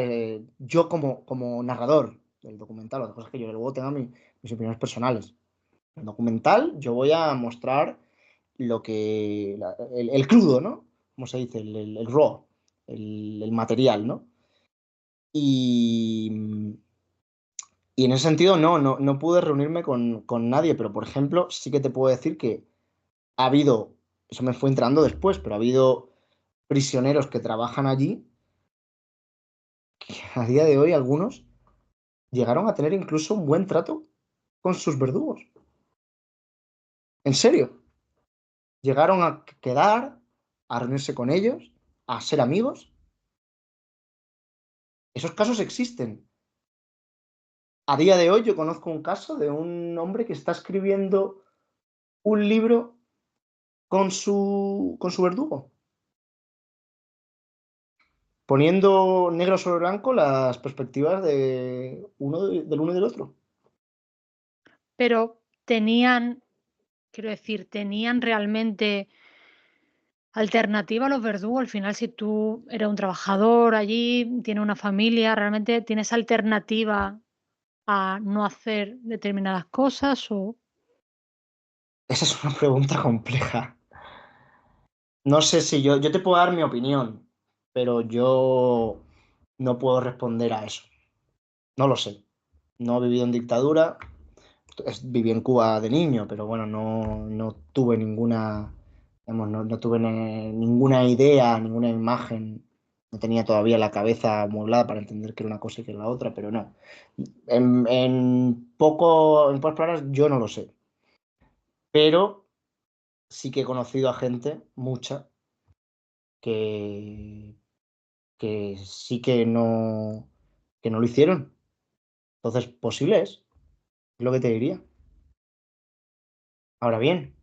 Yo como narrador del documental, o de cosas que yo luego tenga mis opiniones personales. El documental yo voy a mostrar el crudo, ¿no? Como se dice, el raw, el material, ¿no? Y, y en ese sentido no pude reunirme con nadie, pero por ejemplo, sí que te puedo decir que ha habido, eso me fue entrando después, pero ha habido prisioneros que trabajan allí, que a día de hoy algunos llegaron a tener incluso un buen trato con sus verdugos. En serio, llegaron a quedar, a reunirse con ellos, a ser amigos. Esos casos existen. A día de hoy yo conozco un caso de un hombre que está escribiendo un libro con su verdugo, poniendo negro sobre blanco las perspectivas del uno y del otro. Pero tenían, quiero decir, tenían realmente alternativa a los verdugos. Al final, si tú eres un trabajador allí, tienes una familia, realmente tienes alternativa a no hacer determinadas cosas o Esa es una pregunta compleja. No sé si yo te puedo dar mi opinión, pero yo no puedo responder a eso. No lo sé. No he vivido en dictadura, viví en Cuba de niño, pero bueno, no tuve ninguna, digamos, no tuve ninguna idea, ninguna imagen. No tenía todavía la cabeza amueblada para entender qué era una cosa y qué era la otra, pero no. En pocas palabras, yo no lo sé. Pero sí que he conocido a gente, mucha, que, que sí que no lo hicieron. Entonces, posible es lo que te diría. Ahora bien,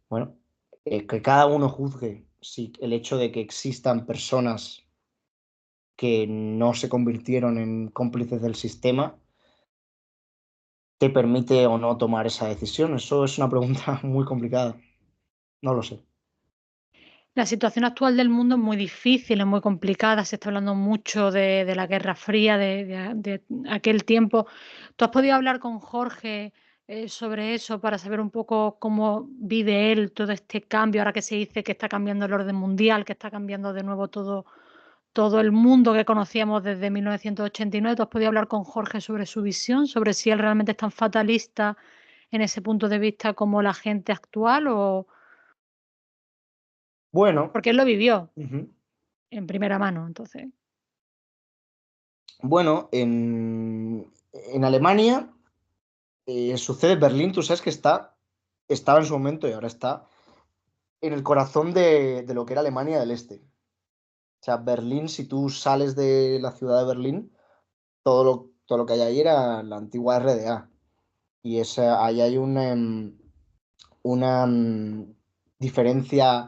bueno, que cada uno juzgue si el hecho de que existan personas que no se convirtieron en cómplices del sistema, te permite o no tomar esa decisión. Eso es una pregunta muy complicada. No lo sé. La situación actual del mundo es muy difícil, es muy complicada. Se está hablando mucho de la Guerra Fría, de aquel tiempo. ¿Tú has podido hablar con Jorge sobre eso para saber un poco cómo vive él todo este cambio, ahora que se dice que está cambiando el orden mundial, que está cambiando de nuevo todo el mundo que conocíamos desde 1989? ¿Tú has podido hablar con Jorge sobre su visión, sobre si él realmente es tan fatalista en ese punto de vista como la gente actual? Bueno, Porque él lo vivió ujú. en primera mano, entonces. Bueno, en Alemania sucede Berlín, tú sabes que estaba en su momento y ahora está en el corazón de lo que era Alemania del Este. O sea, Berlín, si tú sales de la ciudad de Berlín, todo lo que hay ahí era la antigua RDA. Y ahí hay una diferencia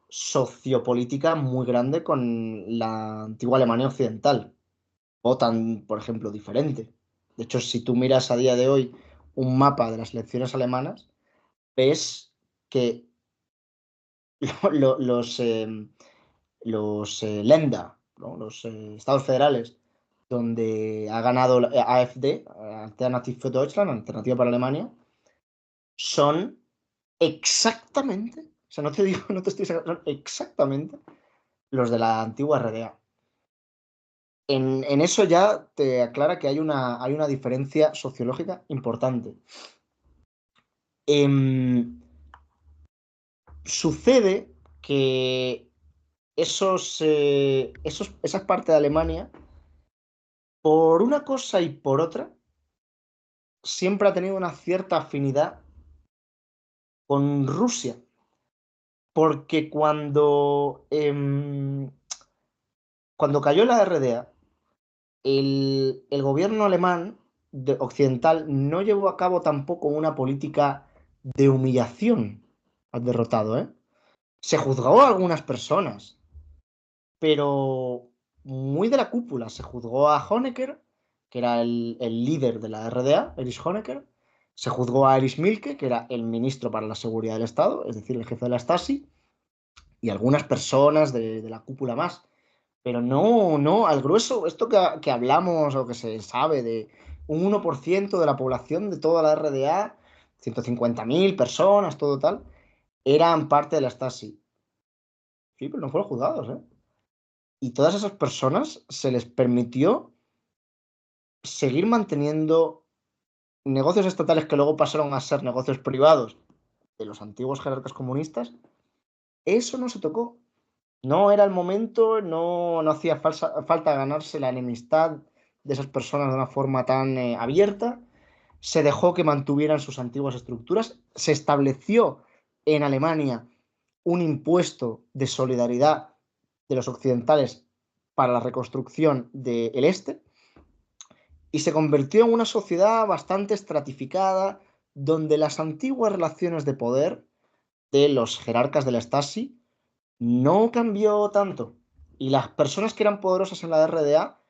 sociopolítica muy grande con la antigua Alemania occidental. O tan, por ejemplo, diferente. De hecho, si tú miras a día de hoy un mapa de las elecciones alemanas, ves que los, Länder, ¿no? Los estados federales, donde ha ganado la AfD, Alternative für Deutschland, Alternativa para Alemania, son exactamente, o sea, no te digo, no te estoy sacando, son exactamente los de la antigua RDA. En eso ya te aclara que hay una diferencia sociológica importante. Em, Sucede que esas partes de Alemania, por una cosa y por otra, siempre ha tenido una cierta afinidad con Rusia. Porque cuando cayó la RDA, el gobierno alemán occidental no llevó a cabo tampoco una política de humillación al derrotado, ¿eh? Se juzgó a algunas personas, pero muy de la cúpula. Se juzgó a Honecker, que era el líder de la RDA, Erich Honecker. Se juzgó a Erich Milke, que era el ministro para la seguridad del Estado, es decir, el jefe de la Stasi, y algunas personas de la cúpula más. Pero no, no, al grueso, esto que hablamos o que se sabe de un 1% de la población de toda la RDA, 150.000 personas, todo tal, eran parte de la Stasi. Sí, pero no fueron juzgados, ¿eh? Y todas esas personas se les permitió seguir manteniendo negocios estatales que luego pasaron a ser negocios privados de los antiguos jerarcas comunistas. Eso no se tocó. No era el momento, no hacía falta ganarse la enemistad de esas personas de una forma tan abierta. Se dejó que mantuvieran sus antiguas estructuras. Se estableció en Alemania un impuesto de solidaridad de los occidentales para la reconstrucción del este y se convirtió en una sociedad bastante estratificada donde las antiguas relaciones de poder de los jerarcas de la Stasi no cambió tanto. Y las personas que eran poderosas en la RDA,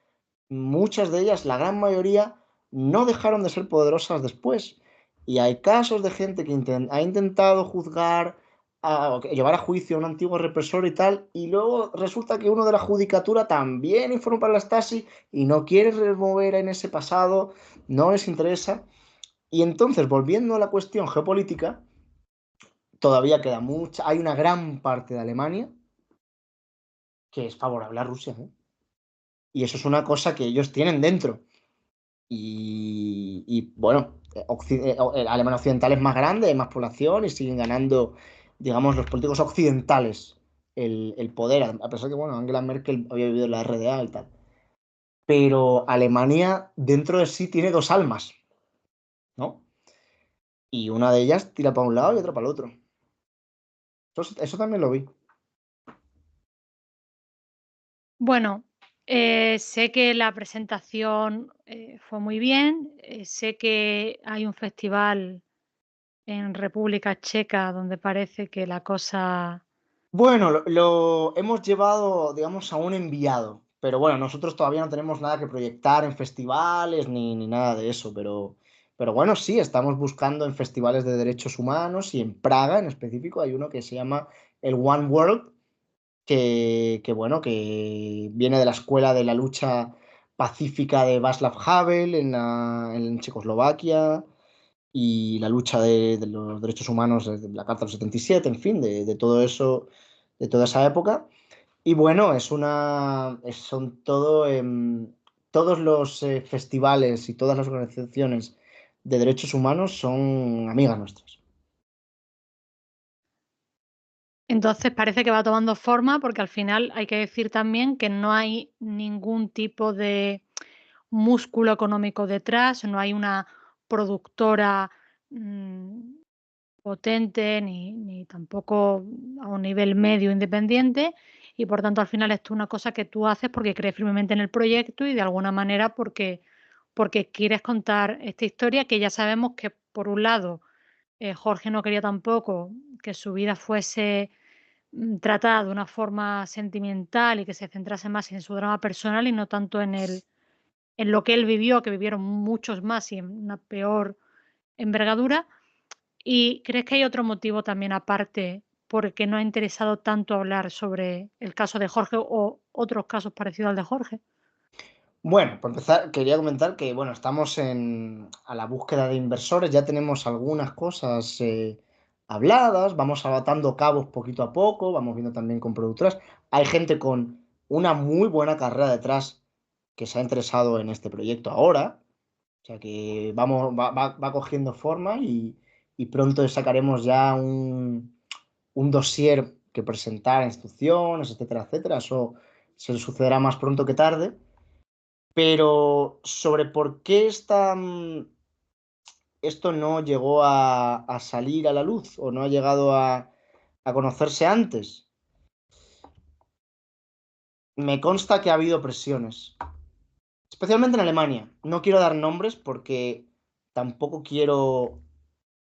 muchas de ellas, la gran mayoría, no dejaron de ser poderosas después. Y hay casos de gente que ha intentado juzgar, llevar a juicio a un antiguo represor y tal, y luego resulta que uno de la judicatura también informó para la Stasi y no quiere remover en ese pasado, no les interesa. Y entonces, volviendo a la cuestión geopolítica, todavía queda mucha, hay una gran parte de Alemania que es favorable a Rusia, ¿eh? Y eso es una cosa que ellos tienen dentro. Bueno, Alemania Occidental es más grande, hay más población y siguen ganando, digamos, los políticos occidentales el poder, a pesar que, bueno, Angela Merkel había vivido en la RDA y tal. Pero Alemania dentro de sí tiene dos almas, ¿no? Y una de ellas tira para un lado y otra para el otro. Eso también lo vi. Bueno, sé que la presentación fue muy bien. Sé que hay un festival en República Checa donde parece que la cosa... Bueno, lo hemos llevado, digamos, a un enviado, pero bueno, nosotros todavía no tenemos nada que proyectar en festivales ni nada de eso, pero Pero bueno, sí, estamos buscando en festivales de derechos humanos y en Praga en específico hay uno que se llama el One World, bueno, que viene de la escuela de la lucha pacífica de Václav Havel en Checoslovaquia y la lucha de los derechos humanos desde la Carta del 77, en fin, de todo eso, de toda esa época. Y bueno, son todos los festivales y todas las organizaciones de derechos humanos son amigas nuestras. Entonces parece que va tomando forma porque al final hay que decir también que no hay ningún tipo de músculo económico detrás, no hay una productora potente ni tampoco a un nivel medio independiente y por tanto al final esto es una cosa que tú haces porque crees firmemente en el proyecto y de alguna manera porque quieres contar esta historia que ya sabemos que por un lado Jorge no quería tampoco que su vida fuese tratada de una forma sentimental y que se centrase más en su drama personal y no tanto en lo que él vivió, que vivieron muchos más y en una peor envergadura. ¿Y crees que hay otro motivo también aparte por el que no ha interesado tanto hablar sobre el caso de Jorge o otros casos parecidos al de Jorge? Bueno, por empezar, quería comentar que bueno, estamos a la búsqueda de inversores, ya tenemos algunas cosas habladas, vamos atando cabos poquito a poco, vamos viendo también con productoras. Hay gente con una muy buena carrera detrás que se ha interesado en este proyecto ahora, o sea que va cogiendo forma y pronto sacaremos ya un dossier que presentar a instituciones, etcétera, etcétera. Eso se sucederá más pronto que tarde. Pero sobre por qué esto no llegó a salir a la luz o no ha llegado a conocerse antes, me consta que ha habido presiones, especialmente en Alemania. No quiero dar nombres porque tampoco quiero,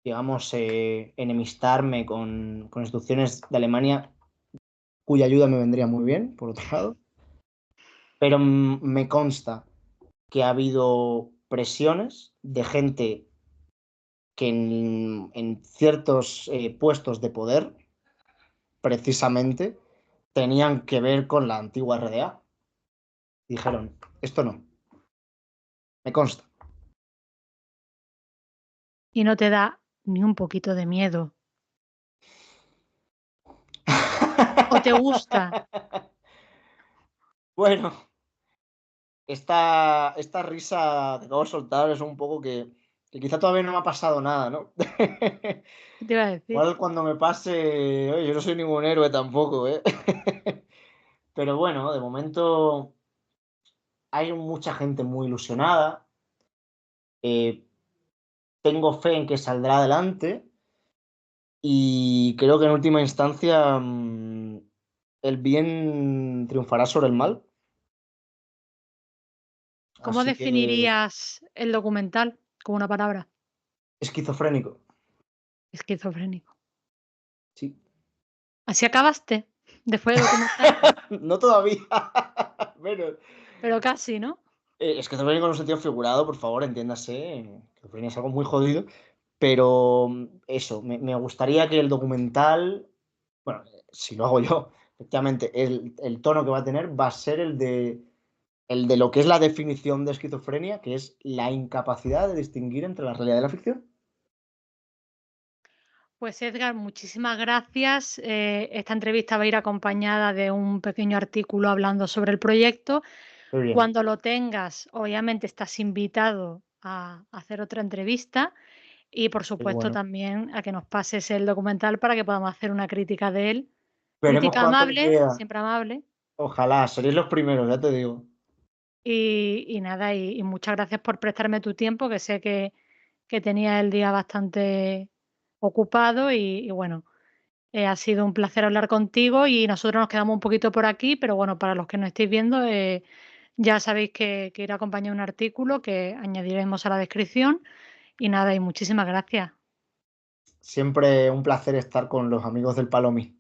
digamos, enemistarme con instituciones de Alemania cuya ayuda me vendría muy bien, por otro lado, pero me consta que ha habido presiones de gente que en ciertos puestos de poder, precisamente, tenían que ver con la antigua RDA. Dijeron, esto no, me consta. Y no te da ni un poquito de miedo. ¿O te gusta? Bueno, esta risa que acabo de soltar es un poco que quizá todavía no me ha pasado nada, ¿no? ¿Qué te iba a decir? Igual cuando me pase, oye, yo no soy ningún héroe tampoco, ¿eh? Pero bueno, de momento hay mucha gente muy ilusionada. Eh, Tengo fe en que saldrá adelante y creo que en última instancia el bien triunfará sobre el mal. ¿Cómo Así que definirías el documental con una palabra? esquizofrénico, Esquizofrénico. sí. ¿Así acabaste después de documental? No todavía, menos. Pero casi, ¿no? Esquizofrénico en un sentido figurado, por favor, entiéndase. Esquizofrenia es algo muy jodido, pero eso, me gustaría que el documental, bueno, si lo hago yo, efectivamente, el tono que va a tener va a ser el de lo que es la definición de esquizofrenia, que es la incapacidad de distinguir entre la realidad y la ficción. Pues Edgar, muchísimas gracias. Esta entrevista va a ir acompañada de un pequeño artículo hablando sobre el proyecto. Muy bien, Cuando lo tengas, obviamente estás invitado a hacer otra entrevista y, por qué supuesto, bueno. también a que nos pases el documental para que podamos hacer una crítica de él. Veremos Crítica cuánto amable, queda. siempre amable. Ojalá, seréis los primeros, ya te digo. Y nada, y muchas gracias por prestarme tu tiempo, que sé que tenía el día bastante ocupado y bueno. Ha sido un placer hablar contigo y nosotros nos quedamos un poquito por aquí, pero bueno, para los que no estéis viendo, ya sabéis que irá acompañado un artículo que añadiremos a la descripción. Y nada, y muchísimas gracias. Siempre un placer estar con los amigos del Palomi.